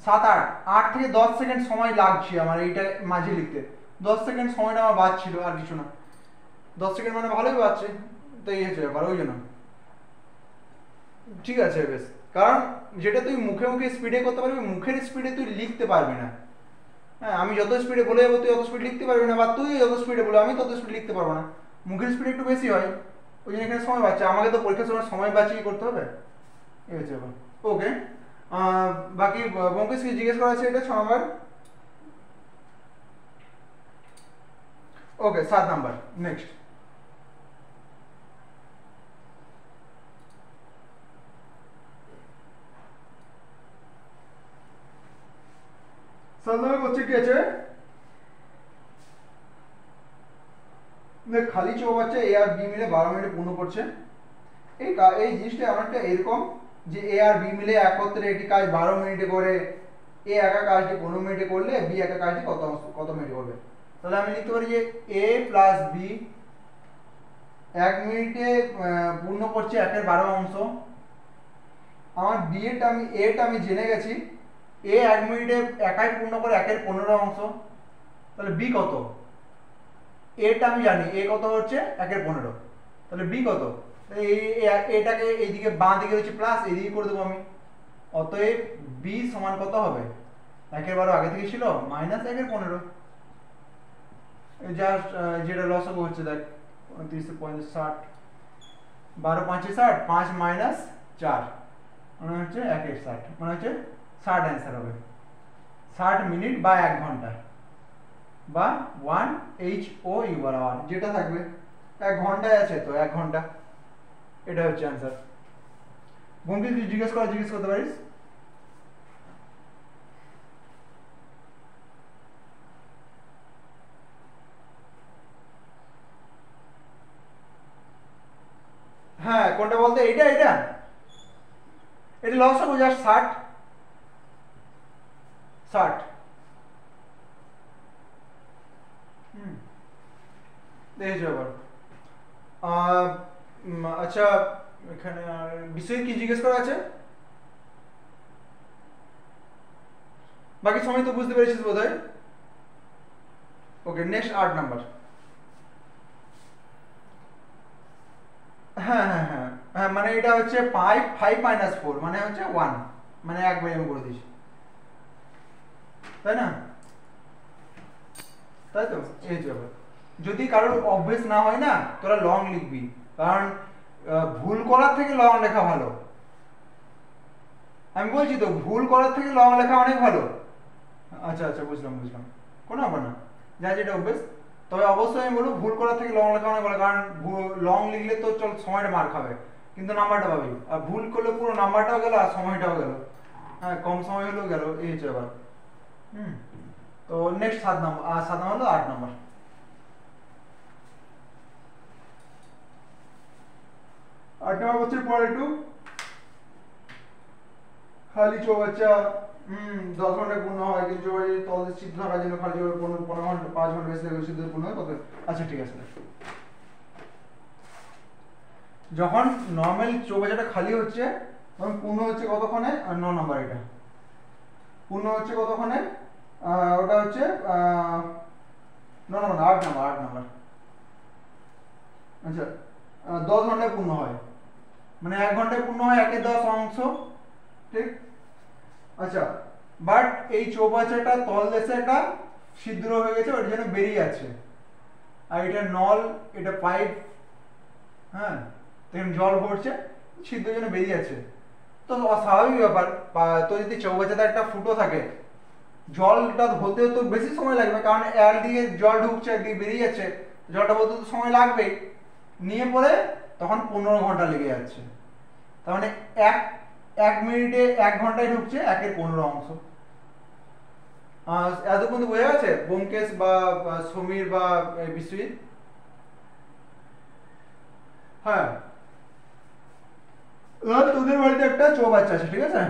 8 থেকে 10 সেকেন্ড সময় লাগছে আমার এইটা মাঝে লিখতে। 10 সেকেন্ড সময়টা আমার বাঁচছিল, আর কিছু না। 10 সেকেন্ড মানে ভালোই বাঁচছে, তো এই হচ্ছে ব্যাপার, ওই জন্য ঠিক আছে বেশ। কারণ যেটা তুই মুখে মুখে স্পিডে করতে পারবি, মুখের স্পিডে তুই লিখতে পারবি না। হ্যাঁ, আমি যত স্পিডে বলে যাবো তুই অত স্পিড লিখতে পারবি না, বা তুই যত স্পিডে বলে আমি তত স্পিড লিখতে পারবো না। মুখের স্পিড একটু বেশি হয়, ওই জন্য এখানে সময় বাঁচছে। আমাকে তো পরীক্ষার সময় সময় বাঁচিয়ে করতে হবে, এই হচ্ছে ব্যাপার। ওকে, বাকি ব্যোমকেশ কি জিজ্ঞেস করা আছে এটা 6 নম্বর। ওকে, 7 নম্বর নেক্সট। সাধারণ কোশ্চেন কি আছে, খালি চৌবাচ্চা এ আর বি মিলে 12 মিনিটে পূর্ণ করছে। এই জিনিসটা অনেকটা এরকম যে এ আর বি মিলে একত্রে একটি কাজ 12 মিনিটে করে, এ একা কাজটি 15 মিনিটে করলে বি একা কাজটি কত মিনিটে করবে। তাহলে আমি লিখতে পারি যে এ প্লাস বি 1 মিনিটে পূর্ণ করছে 1/12 অংশ। আমার বি এরটা আমি জেনে গেছি, এ 1 মিনিটে একাই পূর্ণ করে 1/15 অংশ। তাহলে বি কত, এটা আমি জানি, এ কত হচ্ছে 1/15, তাহলে বি কত। এটাকে এইদিকে বাঁ দিকে হচ্ছে প্লাস, এইদিকে করে দেবো আমি। অতএব বি সমান কত হবে, 1/12 আগে থেকে ছিল মাইনাস 1/15। জাস্ট যেটা লসাগু হচ্ছে দেখ, 29 60, 12 5 60, 5 মাইনাস 4 মানে হচ্ছে 1/60, মানে হচ্ছে 60 অ্যান্সার হবে। 60 মিনিট বা 1 ঘন্টা বা 1 HOU যেটা থাকবে, 1 ঘন্টায় আছে তো 1 ঘন্টা, এটা হচ্ছে অ্যান্সার। বোনকে যদি জিজ্ঞেস করতে পারিস। হ্যাঁ, কোনটা বলতে, এটা লস হবে জাস্ট 60। দেখেছো এবার। আচ্ছা, এখানে আর বিষয় কি জিজ্ঞেস করা আছে, বাকি সময় তো বুঝতে পেরেছিস বোধহয়। ওকে, নেক্সট 8 নাম্বার। হ্যাঁ হ্যাঁ হ্যাঁ হ্যাঁ, মানে এটা হচ্ছে 5 মাইনাস 4 মানে হচ্ছে 1, মানে একবার আমি করে দিয়েছি, তাই না? তাই তো, এই যাবে। যদি কারোর অভ্যেস না হয় না, তোরা লং লিখবি, কারণ ভুল করার থেকে লং লেখা ভালো। আমি বলছি তো, ভুল করার থেকে লং লেখা অনেক ভালো। আচ্ছা আচ্ছা, বুঝলাম, কোনো ব্যাপার না, যা যেটা অভ্যেস। তবে অবশ্যই আমি বলবো, ভুল করার থেকে লং লেখা অনেক ভালো, কারণ লং লিখলে তো চল সময়টা মার খাবে, কিন্তু নাম্বারটা পাবি। আর ভুল করলে পুরো নাম্বারটাও গেল আর সময়টাও গেল। হ্যাঁ, কম সময় হলেও গেল, এই হচ্ছে ব্যাপার। তো নেক্সট 7 নম্বর, 7 নম্বর হলো 8 নম্বর। 8 নম্বর হচ্ছে পরে একটু খালি চৌবাচ্চা 10 ঘন্টায় পূর্ণ হয়, কিন্তু তলদেশ সিদ্ধ থাকার জন্য খালি চৌবাচ্চা 15 ঘন্টা 5 ঘন্টা বেশি লাগে সিদ্ধ পূর্ণ হয় কত। আচ্ছা ঠিক আছে, যখন নর্মাল চৌবাচ্চাটা খালি হচ্ছে তখন পূর্ণ হচ্ছে কতক্ষণে, 9 নম্বর। এটা পূর্ণ হচ্ছে কতক্ষণে, ওটা হচ্ছে 9 নম্বর, 8 নম্বর। আচ্ছা, 10 ঘন্টায় পূর্ণ হয়, মানে 1 ঘন্টায় পূর্ণ হয় 1/10 অংশ, ঠিক। আচ্ছা, বাট এই চৌবাচ্চাটা তলদেশে একটা ছিদ্র হয়ে গেছে, ওর জন্য বেরিয়ে যাচ্ছে, আর এটা নল, এটা পাইপ, হ্যাঁ, তখন জল ভরছে, ছিদ্রের জন্য বেরিয়ে যাচ্ছে। তো অস্বাভাবিক ব্যাপার, তো যদি চৌবাচ্চাতে একটা ফুটো থাকে, জলটা হতে তো বেশি সময় লাগবে, কারণ এর দিকে জল ঢুকছে, একদিকে বেরিয়ে যাচ্ছে, জলটা বলতে তো সময় লাগবেই। নিয়ে পরে তখন 15 ঘন্টা লেগে যাচ্ছে, তার মানে 1 মিনিটে 1 ঘন্টায় ঢুকছে 1/15 অংশ। এতক্ষণ তো বোঝা গেছে ব্যোমকেশ বা সমীর বা বিশ্বজিৎ? হ্যাঁ, তোদের বাড়িতে একটা চৌবাচ্চা আছে, ঠিক আছে,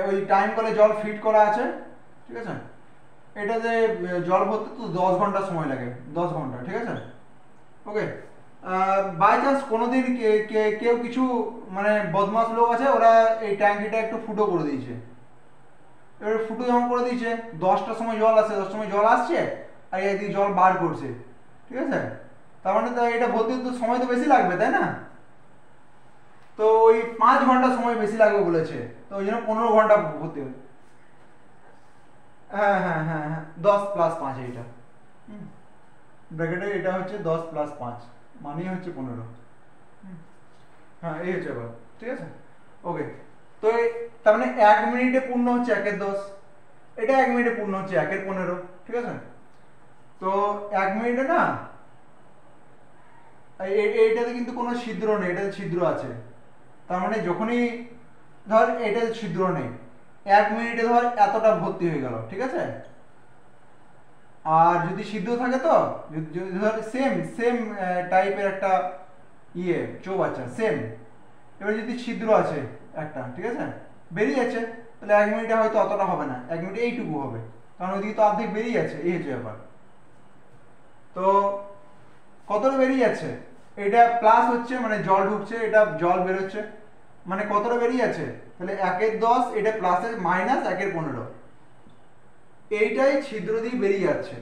ওই টাইম কলে জল ফিট করা আছে, ঠিক আছে। এটাতে জল ভরতে তো 10 ঘন্টা সময় লাগে, 10 ঘন্টা, ঠিক আছে। ওকে, বাই চান্স কোনোদিন কেউ কিছু মানে বদমাস লোক আছে, ওরা এই ট্যাঙ্কিটা একটু ফুটো করে দিয়েছে। এবার ফুটো যখন করে দিয়েছে, 10টার সময় জল আসে, 10টার সময় জল আসছে আর এদিকে জল বার করছে, ঠিক আছে? তার মানে তো এটা ভর্তি তো সময় তো বেশি লাগবে, তাই না? তো ওই 5 ঘন্টা সময় বেশি লাগবে বলেছে, তো ওই জন্য 15 ঘন্টা ভর্তি হবে। হ্যাঁ হ্যাঁ হ্যাঁ হ্যাঁ, 10+5 এইটা ব্র্যাকেটে, এটা হচ্ছে 10+5 মানে হচ্ছে 15। হ্যাঁ এই হচ্ছে এবার, ঠিক আছে, ওকে। তো তার মানে 1 মিনিটে পূর্ণ হচ্ছে 1/10, এটা 1 মিনিটে পূর্ণ হচ্ছে 1/15, ঠিক আছে? তো 1 মিনিটে না, এইটাতে কিন্তু কোনো ছিদ্র নেই, এটাতে ছিদ্র আছে। তার মানে যখনই ধর এটাতে ছিদ্র নেই, 1 মিনিটে ধর এতটা ভর্তি হয়ে গেল, ঠিক আছে? আর যদি ছিদ্র থাকে, তো যদি ধর সেম সেম টাইপের একটা চৌবাচ্চা সেম, এবার যদি ছিদ্র আছে একটা, ঠিক আছে, বেরিয়ে যাচ্ছে, তাহলে 1 মিনিটে হয়তো অতটা হবে না, 1 মিনিটে এইটুকু হবে, কারণ ওইদিকে তো অর্ধেক বেরিয়ে যাচ্ছে, এই হচ্ছে ব্যাপার। তো কতটা বেরিয়ে যাচ্ছে, এটা প্লাস হচ্ছে মানে জল ঢুকছে, এটা জল বেরোচ্ছে, মানে কতটা বেরিয়ে যাচ্ছে, তাহলে 1/10, এটা প্লাসে মাইনাস 1/15, এইটাই ছিদ্র দিয়ে বেরিয়ে যাচ্ছে।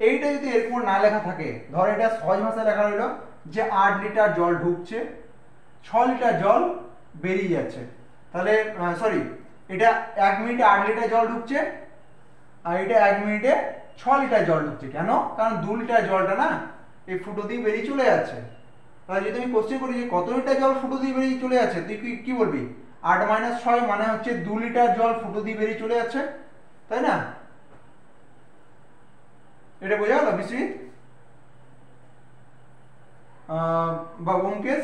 এইটা যদি এরকম না লেখা থাকে, ধর এটা সহজ ভাষায় লেখা হলো যে 8 লিটার জল ঢুকছে, 6 লিটার জল বেরিয়ে যাচ্ছে, তাহলে সরি, এটা 1 মিনিটে 8 লিটার জল ঢুকছে, আর এটা 1 মিনিটে 6 লিটার জল ঢুকছে। কেন? কারণ 2 লিটার জলটা না এই ফুটো দিয়ে বেরিয়ে চলে যাচ্ছে। তাহলে যদি আমি কোশ্চেন করি যে কত লিটার জল ফুটো দিয়ে বেরিয়ে চলে যাচ্ছে, তুই কি বলবি? 8 - 6 মানে হচ্ছে 2 লিটার জল ফুটো দিয়ে বেরিয়ে চলে যাচ্ছে, তাই না? এটা বোঝা গেল বিশ্বজিৎ বা ব্যোমকেশ?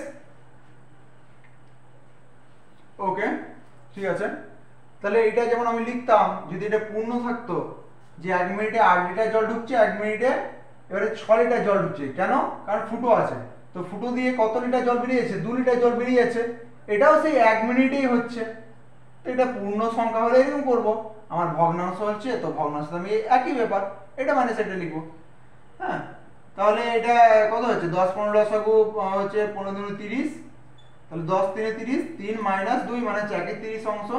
ওকে, ঠিক আছে। তাহলে এটা যেমন আমি লিখতাম, যদি এটা পূর্ণ থাকতো যে 1 মিনিটে 8 লিটার জল ঢুকছে, 1 মিনিটে এবারে 6 লিটার জল ঢুকছে, কেন? কারণ ফুটো আছে, তো ফুটো দিয়ে কত লিটার জল বেরিয়ে যাচ্ছে? 2 লিটার জল বেরিয়ে যাচ্ছে, এটাও সেই 1 মিনিটেই হচ্ছে। তো এটা পূর্ণ সংখ্যা হলে এরকম করবো, আমার ভগ্নাংশ হচ্ছে, তো ভগ্নাংশ আমি একই ব্যাপার, এটা মানে সেটা লিখবো। হ্যাঁ, তাহলে এটা কত হচ্ছে? 10 15 লসাগু হচ্ছে 15 দুগুণে 30, তাহলে 10 3 30, 3 - 2 মানে হচ্ছে 1/30 অংশ,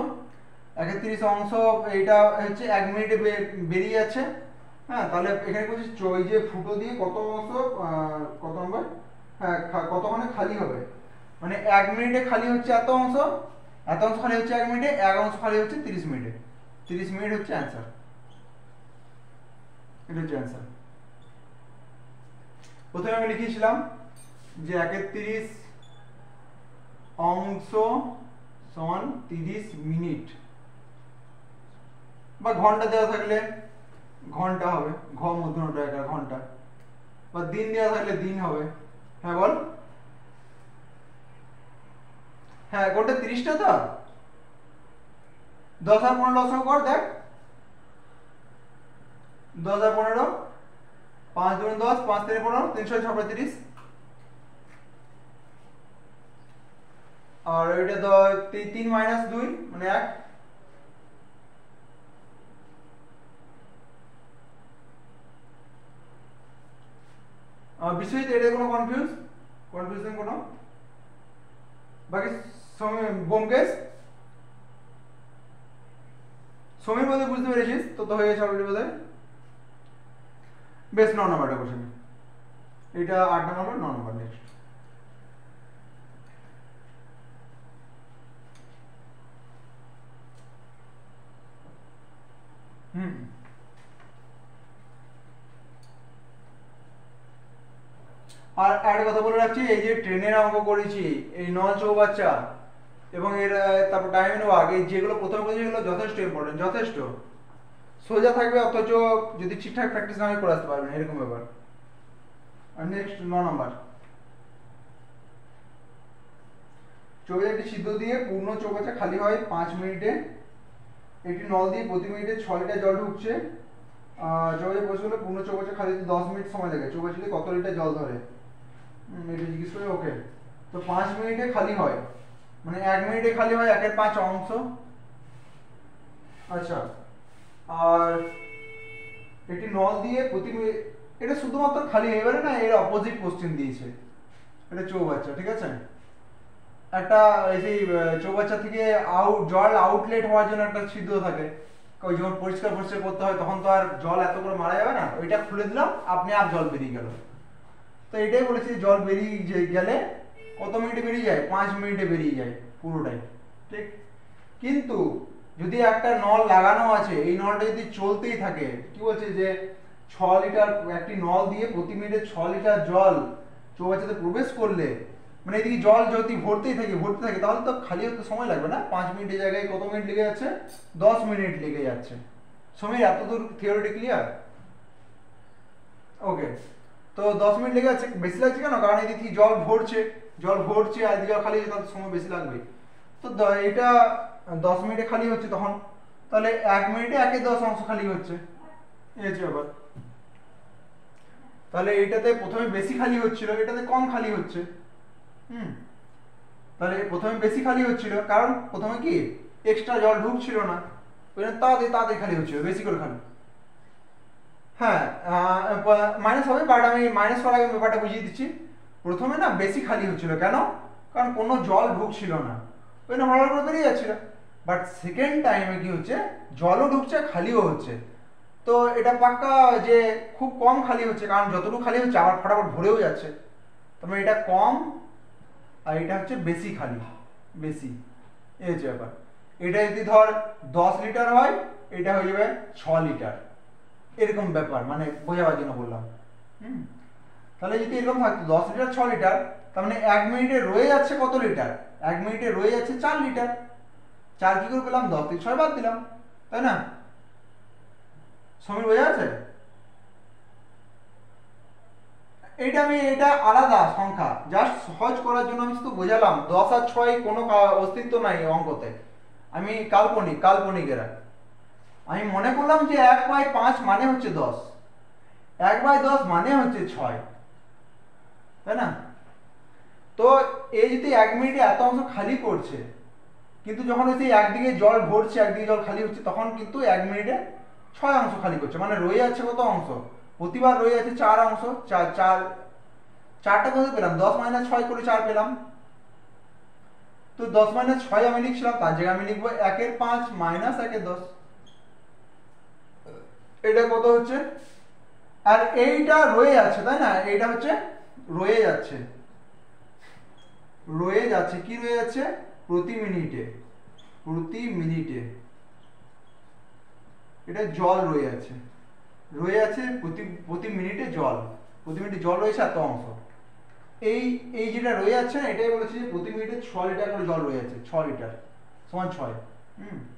1/30 অংশ এইটা হচ্ছে 1 মিনিটে বেরিয়ে যাচ্ছে। হ্যাঁ, তাহলে এখানে বলছি ওই যে ফুটো দিয়ে কত অংশ, কত নম্বর, হ্যাঁ কত মানে খালি হবে, মানে 1 মিনিটে খালি হচ্ছে এত অংশ, এত অংশ খালি হচ্ছে 1 মিনিটে, 1 অংশ খালি হচ্ছে 30 মিনিটে, 30 মিনিট হচ্ছে অ্যান্সার, এটা হচ্ছে অ্যান্সার। প্রথমে আমি লিখেছিলাম যে 1/30 অংশ সমান 30 মিনিট, বা ঘন্টা দেওয়া থাকলে ঘন্টা হবে, ঘ মধ্যমটা একটা ঘন্টা, বা দিন দেওয়া থাকলে দিন হবে। হ্যাঁ বল, হ্যাঁ কোনটা 30টা তো, 10 আর 15 লসাগু কর, দেখ 10 আর 15, 5 দুগুণে 10, 5 3 15, 336, আর ওইটা 3 - 2 মানে 1। বিশ্বজিৎ এটা কোনো কনফিউশন কোনো বাকি? ব্যোমকেশ, সমীর বোধহয় বুঝতে পেরেছিস, তো হয়ে গেছে অলরেডি বোধহয়। বেশ, 9 নম্বরটা কোশ্চেন, এটা 8 নম্বর, 9 নম্বর নেক্সট। আর একটা কথা বলে রাখছি, এই যে ট্রেনের অঙ্ক করেছি, এই নল চৌবাচ্চা এবং এর তারপর টাইম এন্ড ওয়ার্ক, এই যেগুলো প্রথমে বলেছি এগুলো যথেষ্ট ইম্পর্টেন্ট, যথেষ্ট সোজা থাকবে, অথচ যদি ঠিকঠাক প্র্যাকটিস না হয় করে আসতে পারবেন, এরকম ব্যাপার। আর নেক্সট 9 নম্বর, চৌবাচ্চা একটি ছিদ্র দিয়ে পূর্ণ চৌবাচ্চা খালি হয় 5 মিনিটে, একটি নল দিয়ে প্রতি মিনিটে 6 লিটার জল ঢুকছে, চৌবাচ্চা প্রবেশ করলে পূর্ণ চৌবাচ্চা খালি 10 মিনিট সময় লাগে, চৌবাচ্চাতে কত লিটার জল ধরে? এটা জিজ্ঞেস করে, ওকে। তো 5 মিনিটে খালি হয়, মানে 1 মিনিটে খালি হয় 1/5 অংশ। আচ্ছা, আর একটি নল দিয়ে প্রতি মিনিট, এটা শুধুমাত্র খালি, এবারে না এর অপোজিট কোশ্চেন দিয়েছে, এটা চৌবাচ্চা, ঠিক আছে। একটা এই যে চৌবাচ্চা থেকে জল আউটলেট হওয়ার জন্য একটা ছিদ্র থাকে, ওই যখন পরিষ্কার পরিষ্কার করতে হয় তখন তো আর জল এত করে মারা যাবে না, ওইটা খুলে দিলাম আপনি আর জল বেরিয়ে গেল। তো এটাই বলেছি জল বেরিয়ে গেলে কত মিনিটে বেরিয়ে যায়, 5 মিনিটে বেরিয়ে যায় পুরোটাই, ঠিক। কিন্তু যদি একটা নল লাগানো আছে, এই নলটা যদি চলতেই থাকে, কি বলছে যে 6 লিটার একটি নল দিয়ে প্রতি মিনিটে 6 লিটার জল চৌবাচ্চাতে প্রবেশ করলে, মানে এদিকে জল যদি ভরতে থাকে তাহলে তো খালি হতে সময় লাগবে না, 5 মিনিটের জায়গায় কত মিনিট লেগে যাচ্ছে, 10 মিনিট লেগে যাচ্ছে। সমীর এতদূর থিওরিটি ক্লিয়ার? ওকে, তো 10 মিনিট লেগে যাচ্ছে, বেশি লাগছে কেন, কারণ এদিকে জল ভরছে আর এদিকে জল খালি হচ্ছে, তার সময় বেশি লাগবে। তো এটা 10 মিনিটে খালি হচ্ছে তখন, তাহলে 1 মিনিটে 1/10 অংশ খালি হচ্ছে, এই হচ্ছে ব্যাপার। তাহলে এটাতে প্রথমে বেশি খালি হচ্ছিল, এটাতে কম খালি হচ্ছে। তাহলে প্রথমে বেশি খালি হচ্ছিল কারণ প্রথমে কি এক্সট্রা জল ঢুকছিল না, ওই জন্য তাড়াতাড়ি খালি হচ্ছিল, বেশি করে খালি। হ্যাঁ, মাইনাস হবে, বাট আমি মাইনাস করার আগে ব্যাপারটা বুঝিয়ে দিচ্ছি। প্রথমে না বেশি খালি হচ্ছিল, কেন, কারণ কোনো জল ঢুকছিল না, ওই জন্য হঠাৎ করে বেরিয়ে যাচ্ছিল। বাট সেকেন্ড টাইমে কি হচ্ছে, জলও ঢুকছে খালিও হচ্ছে। তো এটা পাক্কা যে খুব কম খালি হচ্ছে, কারণ যতটুকু খালি হচ্ছে আবার ফটাফট ভরেও যাচ্ছে। তবে এটা কম আর এটা হচ্ছে বেশি খালি, বেশি, এই হচ্ছে ব্যাপার। এটা যদি ধর 10 লিটার হয়, এটা হয়ে যাবে 6 লিটার, এরকম ব্যাপার, মানে বোঝাবার জন্য বললাম। তাহলে যদি এরকম থাকতো 10 লিটার 6 লিটার, তার মানে 1 মিনিটে রয়ে যাচ্ছে কত লিটার, 1 মিনিটে রয়ে যাচ্ছে 4 লিটার। 4 কি করে পেলাম, 10 থেকে 6 বাদ দিলাম, তাই না? সমীর বোঝা আছে? এটা আলাদা সংখ্যা, জাস্ট সহজ করার জন্য আমি শুধু বোঝালাম। 10 আর 6 কোনো অস্তিত্ব নাই অঙ্কতে, আমি কাল্পনিক এরা। আমি মনে করলাম যে 1/5 মানে হচ্ছে 10, 1/10 মানে হচ্ছে 6, তাই না? তো এই যদি 1 মিনিটে এত অংশ খালি করছে, কিন্তু যখন সেই একদিকে জল ভরছে একদিকে জল খালি হচ্ছে, তখন কিন্তু 1 মিনিটে 6 অংশ খালি করছে, মানে রয়ে যাচ্ছে কত অংশ, প্রতিবার রয়ে যাচ্ছে 4 অংশ। 4টা কোথায় পেলাম, 10 - 6 করে 4 পেলাম। তো 10 - 6 আমি লিখছিলাম, তার জায়গায় আমি লিখবো 1/5 - 1/10। এটা কত হচ্ছে, আর এইটা রয়ে যাচ্ছে, তাই না, এইটা হচ্ছে রয়ে যাচ্ছে কি রয়ে যাচ্ছে, প্রতি মিনিটে এটা জল রয়ে যাচ্ছে প্রতি মিনিটে জল রয়েছে এত অংশ। এই যেটা রয়ে যাচ্ছে না, এটাই বলেছে যে প্রতি মিনিটে 6 লিটার করে জল রয়ে যাচ্ছে, 6 লিটার সমান 6।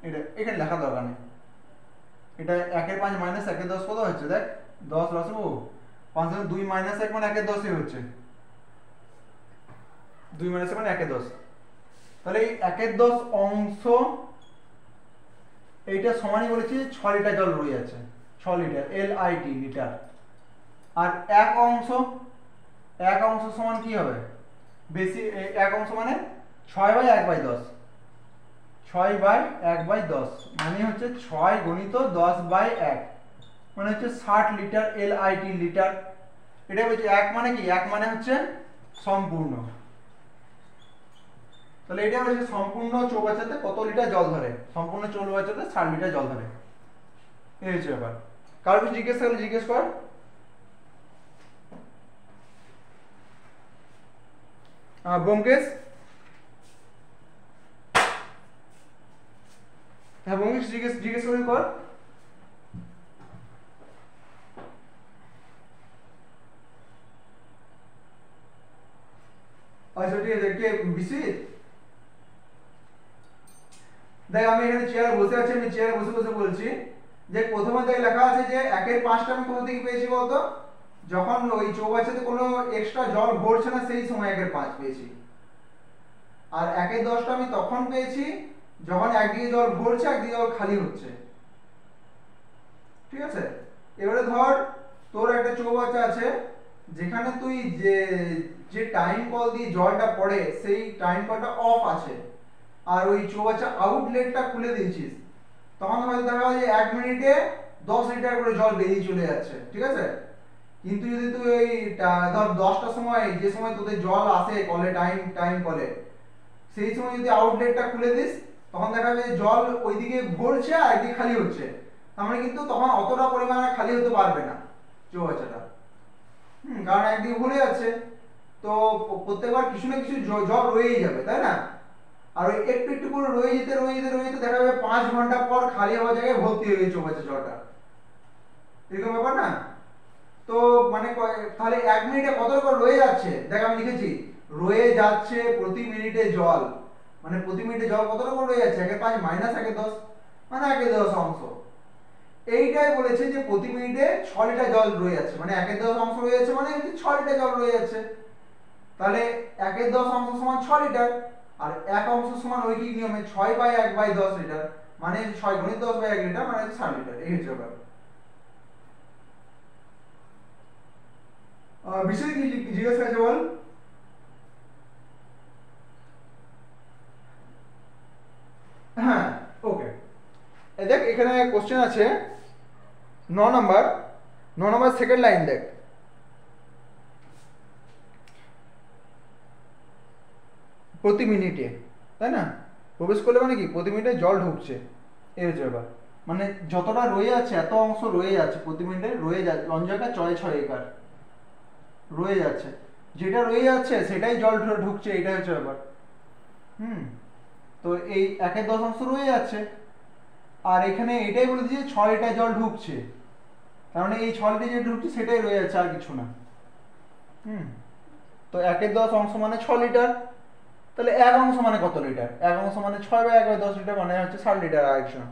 এটা এখানে লেখা দরকার নেই। এটা 1/5 - 1/10 কত হচ্ছে, দেখ 10 রসম 5 2 - 1 মানে 1/10 হচ্ছে, 2 - 1 মানে 1/10। তাহলে এই 1/10 অংশ এইটা সমানই বলেছি 6 লিটার জল রয়ে যাচ্ছে, 6 লিটার লিটার। আর এক অংশ সমান কি হবে, বেশি, এক অংশ মানে 6/1/10, 6/1/10 মানে হচ্ছে 6 গুণিত 10/1, মানে হচ্ছে 60 লিটার লিটার। এটা বলছে এক মানে কি, এক মানে হচ্ছে সম্পূর্ণ। তাহলে এটা হচ্ছে সম্পূর্ণ চৌবাচ্চাতে কত লিটার জল ধরে, সম্পূর্ণ চৌবাচ্চাতে 60 লিটার জল ধরে, এই হচ্ছে ব্যাপার। কারো কিছু জিজ্ঞেস কর। ব্যোমকেশ, হ্যাঁ ব্যোমকেশ জিজ্ঞেস কর। আচ্ছা ঠিক আছে, কে বিশ্বজিৎ? দেখ আমি এখানে চেয়ারে বসে আছি, আমি চেয়ারে বসে বসে বলছি যে প্রথমে দেখ লেখা আছে যে 1/5টা আমি কোথা থেকে পেয়েছি বলতো, যখন ওই চৌবাচ্চাতে কোনো এক্সট্রা জল ভরছে না সেই সময় 1/5 পেয়েছি। আর 1/10টা আমি তখন পেয়েছি যখন একদিকে জল ভরছে একদিকে জল খালি হচ্ছে, ঠিক আছে। এবারে ধর তোর একটা চৌবাচ্চা আছে যেখানে তুই যে টাইম কল দিয়ে জলটা পড়ে সেই টাইম কলটা অফ আছে, আর ওই চৌবাচ্চা আউটলেটটা খুলে দিয়েছিস, তখন হয়তো দেখা যায় 1 মিনিটে 10 লিটার করে জল বেরিয়ে চলে যাচ্ছে, ঠিক আছে। কিন্তু যদি তুই ওই ধর 10টার সময়, যে সময় তোদের জল আসে কলে, টাইম কলে, সেই সময় যদি আউটলেটটা খুলে দিস, তখন দেখা যাবে জল ওইদিকে ভরছে আর একদিকে খালি হচ্ছে। তার মানে কিন্তু তখন অতটা পরিমাণে খালি হতে পারবে না চৌবাচ্চাটা। কারণ একদিকে ভরে যাচ্ছে, তো প্রত্যেকবার কিছু না কিছু জল রয়েই যাবে, তাই না? আর ওই একটু একটু করে রয়ে যেতে দেখা যাবে 5 ঘন্টা পর খালি হওয়ার জায়গায় ভর্তি হয়ে গেছে চৌবাচ্চা জলটা। এরকম ব্যাপার না? তো মানে তাহলে 1 মিনিটে কত করে রয়ে যাচ্ছে, দেখ আমি লিখেছি, রয়ে যাচ্ছে প্রতি মিনিটে জল, মানে প্রতি মিনিটে জল কতটা করে রয়ে যাচ্ছে, 1/5 মাইনাস 1/10, মানে 1/10 অংশ। এইটাই বলেছে যে প্রতি মিনিটে 6 লিটার জল রয়ে যাচ্ছে, মানে 1/10 অংশ রয়ে যাচ্ছে, মানে 6 লিটার জল রয়ে যাচ্ছে। তাহলে 1/10 অংশ সমান 6 লিটার, আর 1 অংশ সমান ঐকিক নিয়মে 6/1/10 লিটার, মানে 6 গুণিত 10/1 লিটার, মানে 60 লিটার। এই হচ্ছে ব্যাপার। বিষয় কি জিজ্ঞেস করেছে বল। হ্যাঁ, ওকে। দেখ এখানে কোশ্চেন আছে 9 নম্বর সেকেন্ড লাইন দেখ, প্রতি মিনিটে, তাই না? প্রবেশ করলে মানে কি, প্রতি মিনিটে জল ঢুকছে, এই হচ্ছে ব্যাপার। মানে যতটা রয়ে যাচ্ছে, এত অংশ রয়ে যাচ্ছে প্রতি মিনিটে, রয়ে যাচ্ছে অঞ্জয়কা 6 একর রয়ে যাচ্ছে, যেটা রয়ে যাচ্ছে সেটাই জল ঢুকছে, এটাই হচ্ছে ব্যাপার। তো এই 1/10 অংশ রয়ে যাচ্ছে, আর এখানে এটাই বলে দিয়েছে 6 লিটার জল ঢুকছে, তার মানে এই 6 লিটার যে ঢুকছে সেটাই রয়ে যাচ্ছে, আর কিছু না। তো 1/10 অংশ মানে 6 লিটার, তাহলে 1 অংশ মানে কত লিটার, 1 অংশ মানে 6/1/10 লিটার, মানে হচ্ছে 60 লিটার, আর কিছু না।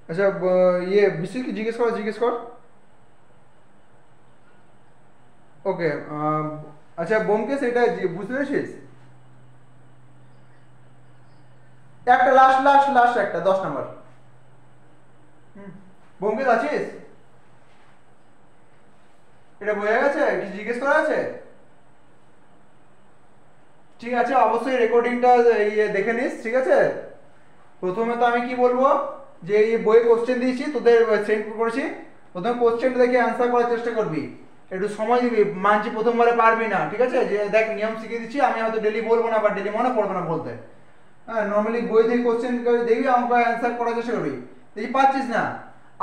আচ্ছা, ইয়ে বিশ্বজিৎ কি জিজ্ঞেস কর। ওকে, আচ্ছা ব্যোমকেশ, এটা বুঝতে পেরেছিস? একটা লাস্ট একটা 10 নম্বর। ব্যোমকেশ আছিস? এটা বোঝা গেছে, কিছু জিজ্ঞেস করা আছে? ঠিক আছে, অবশ্যই রেকর্ডিংটা ইয়ে দেখে নিস, ঠিক আছে? প্রথমে তো আমি কি বলবো, যে এই বইয়ে কোশ্চেন দিয়েছি তোদের, সেন্ড করেছি, প্রথমে কোশ্চেনটা দেখে অ্যান্সার করার চেষ্টা করবি, একটু সময় দিবি, মানছি প্রথমবারে পারবি না, ঠিক আছে? যে দেখ নিয়ম শিখিয়ে দিচ্ছি, আমি হয়তো ডেলি বলবো না, বা ডেলি মনে পড়বে না বলতে। হ্যাঁ, নর্মালি বই থেকে কোশ্চেন দেখবি, আমাকে অ্যান্সার করার চেষ্টা করবি, দেখি পাচ্ছিস না,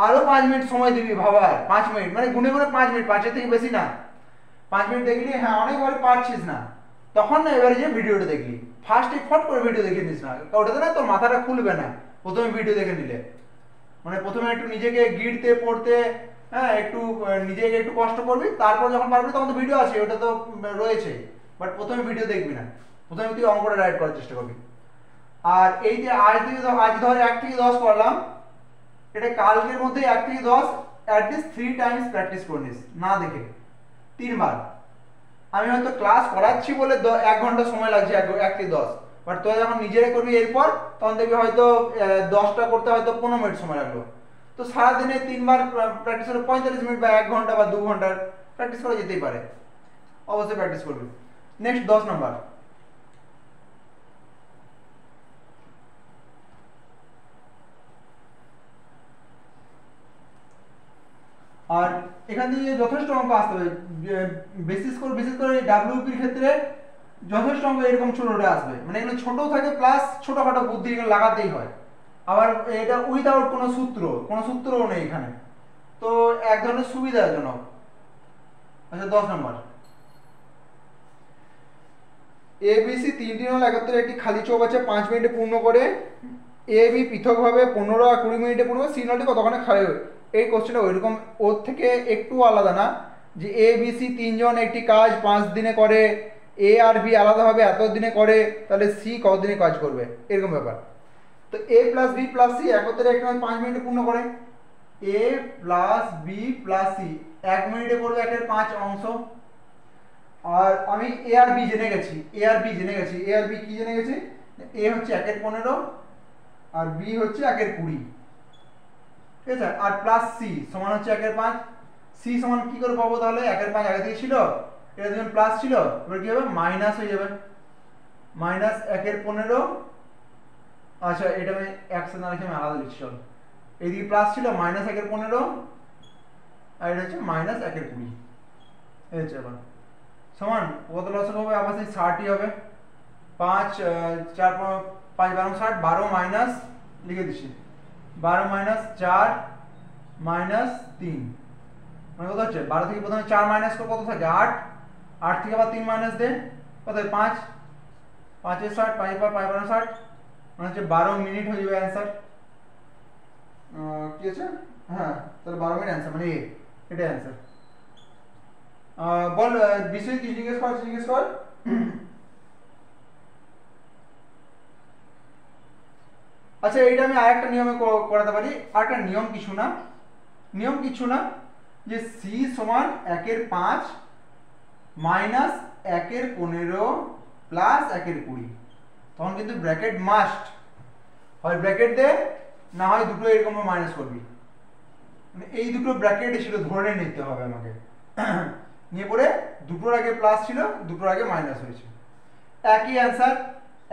আরো 5 মিনিট সময় দিবি ভাবার, 5 মিনিট, মানে গুনে গুনে 5 মিনিট, 5-এর থেকে বেশি না। 5 মিনিট দেখলি, হ্যাঁ অনেকবার পারছিস না, তখন না এবারে যে ভিডিওটা দেখলি, ফার্স্টে ফট করে ভিডিও দেখে নিস না, ওটাতে না তোর মাথাটা খুলবে না প্রথমে ভিডিও দেখে নিলে। মানে প্রথমে একটু নিজেকে গিড়তে পড়তে, হ্যাঁ একটু নিজেকে একটু কষ্ট করবি, তারপর যখন পারবি তখন তো ভিডিও আছে, ওটা তো রয়েছে, বাট প্রথমে ভিডিও দেখবি না, প্রথমে তুই অঙ্কটা রাইট করার চেষ্টা করবি। আর এই যে আজ ধর 1 থেকে 10 করলাম, এটা কালকের মধ্যে 1 থেকে 10 অ্যাটলিস্ট 3 টাইমস প্র্যাকটিস করে নিস, না দেখে 3 বার। আমি হয়তো ক্লাস করাচ্ছি বলে 1 ঘন্টা সময় লাগছে 1 থেকে 10, বাট তুই যখন নিজেরা করবি এরপর, তখন দেখবি হয়তো 10টা করতে হয়তো 15 মিনিট সময় লাগলো। তো সারাদিনে 3 বার প্র্যাকটিস করে 45 মিনিট বা 1 ঘন্টা বা 2 ঘন্টার প্র্যাকটিস করা যেতেই পারে, অবশ্যই প্র্যাকটিস করবি। নেক্সট 10 নম্বর। আর এখান থেকে যথেষ্ট অঙ্ক আসতে হবে, বিশেষ করে ডাব্লিউপির ক্ষেত্রে যথেষ্ট অঙ্ক এরকম ছোট ছোট আসবে, মানে এগুলো ছোট থাকে প্লাস ছোটখাটো বুদ্ধি এগুলো লাগাতেই হয়। আবার এটা উইদাউট কোনো সূত্রও নেই এখানে, তো এক ধরনের সুবিধাজনক। আচ্ছা 10 নম্বর, এবিসি 3টি নল 71 একটি খালি চৌবাচ্চা 5 মিনিটে পূর্ণ করে, এ বি পৃথকভাবে 15 আর 20 মিনিটে পূর্ণ করে, সি নলটি কতক্ষণে খালি হবে। এই কোশ্চেনটা ওইরকম, ওর থেকে একটু আলাদা না, যে এ বি সি 3জন একটি কাজ 5 দিনে করে, এ আর বি আলাদাভাবে এত দিনে করে, তাহলে সি কত দিনে কাজ করবে, এরকম ব্যাপার। তো এ প্লাস বি প্লাস সি একত্রে একটা 5 মিনিটে পূর্ণ করে, এ প্লাস বি প্লাস সি 1 মিনিটে করবে 1/5 অংশ। আর আমি এ আর বি জেনে গেছি, এ আর বি কি জেনে গেছি, এ হচ্ছে 1/15 আর বি হচ্ছে 1/20, ঠিক আছে? আর প্লাস সি সমান হচ্ছে 1/5, সি সমান কি করে পাবো, তাহলে 1/5 আগে থেকে ছিল, এটা যখন প্লাস ছিল, এবার কি হবে, মাইনাস হয়ে যাবে, মাইনাস 1/15। আচ্ছা এটা আমি একসাথে না লিখে আমি আলাদা লিখছি, চল এইদিকে প্লাস ছিল মাইনাস 1 এর 15 আর এটা হচ্ছে মাইনাস 1 এর 20 এই হচ্ছে এবার সমান কত লসক হবে আবার সেই 60ই হবে 5 4 5 12 60 12 মাইনাস লিখে দিছি 12 মাইনাস 4 মাইনাস 3 মানে কত হচ্ছে 12 থেকে প্রথমে 4 মাইনাস করে কত থাকে 8 8 থেকে আবার 3 মাইনাস দে কত হয় 5 5 এর 60 5 5 12 60 মানে হচ্ছে 12 মিনিট হয়ে যাবে অ্যানসার কি আছে হ্যাঁ তাহলে 12 মিনিট অ্যানসার মানে এটা অ্যানসার বল বিষয় কি জিজ্ঞেস কর আচ্ছা এইটা আমি আরেকটা নিয়মে করাতে পারি আরেকটা নিয়ম কিছু না যে c সমান 1 এর 5 মাইনাস 1 এর 15 প্লাস 1 এর 20 তখন কিন্তু ব্র্যাকেট মাস্ট হয় ব্র্যাকেট দে না হয় দুটো এরকম মাইনাস করবি মানে এই দুটো ব্র্যাকেট ছিল ধরে নিতে হবে আমাকে নিয়ে পরে দুটোর আগে প্লাস ছিল দুটোর আগে মাইনাস হয়েছে একই অ্যান্সার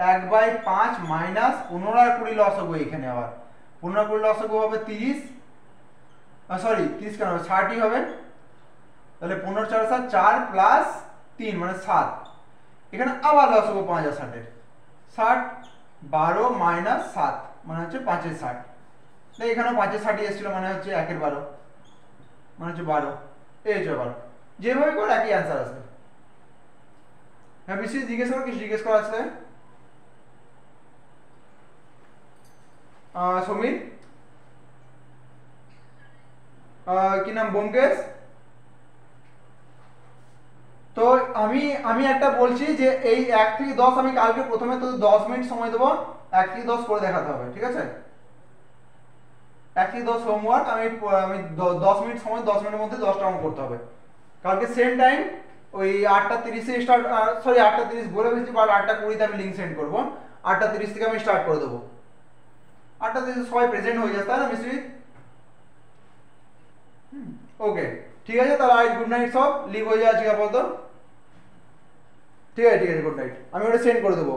1/5 মাইনাস 15 আর 20 লসগু এখানে আবার 15 আর 20 লসগু হবে 30 সরি 30 কেন হবে 60ই হবে তাহলে 15 4 7 4 প্লাস 3 মানে 7 এখানে আবার লসগু 5 আর 60 এর 60 12 মাইনাস 7 মানে হচ্ছে 5 এর 60 তাই এখানেও 5 এর 60 এসেছিল মানে হচ্ছে 1 এর 12 মানে হচ্ছে 12 এই হচ্ছে 12 যেভাবে করে একই অ্যান্সার আসবে হ্যাঁ বিশেষ জিজ্ঞেস করা আছে সমীর কি নাম ব্যোমকেশ তো আমি একটা বলছি যে এই 1 থেকে 10 আমি কালকে প্রথমে তো 10 মিনিট সময় দেবো 1 থেকে 10 করে দেখাতে হবে ঠিক আছে 1 থেকে 10 হোমওয়ার্ক আমি 10 মিনিট সময় 10 মিনিটের মধ্যে 10টা অঙ্ক করতে হবে কালকে সেম টাইম ওই 8:30 এ স্টার্ট সরি 8:30 বলে ফেলছি বাট 8:20 তে আমি লিংক সেন্ড করব 8:30 থেকে আমি স্টার্ট করে দেবো 8:30 সবাই প্রেজেন্ট হয়ে যাচ্ছে তাই না মিস্ত্রি ওকে ঠিক আছে তাহলে আজ গুড নাইট সব লিভ হয়ে যায় আজকে আপাতত ঠিক আছে গুড নাইট আমি ওটা সেন্ড করে দেবো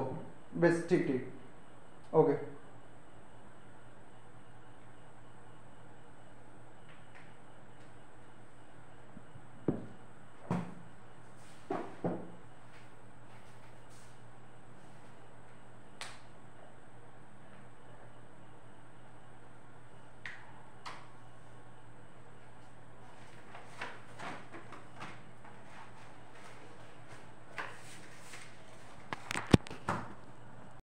বেশ ঠিক ওকে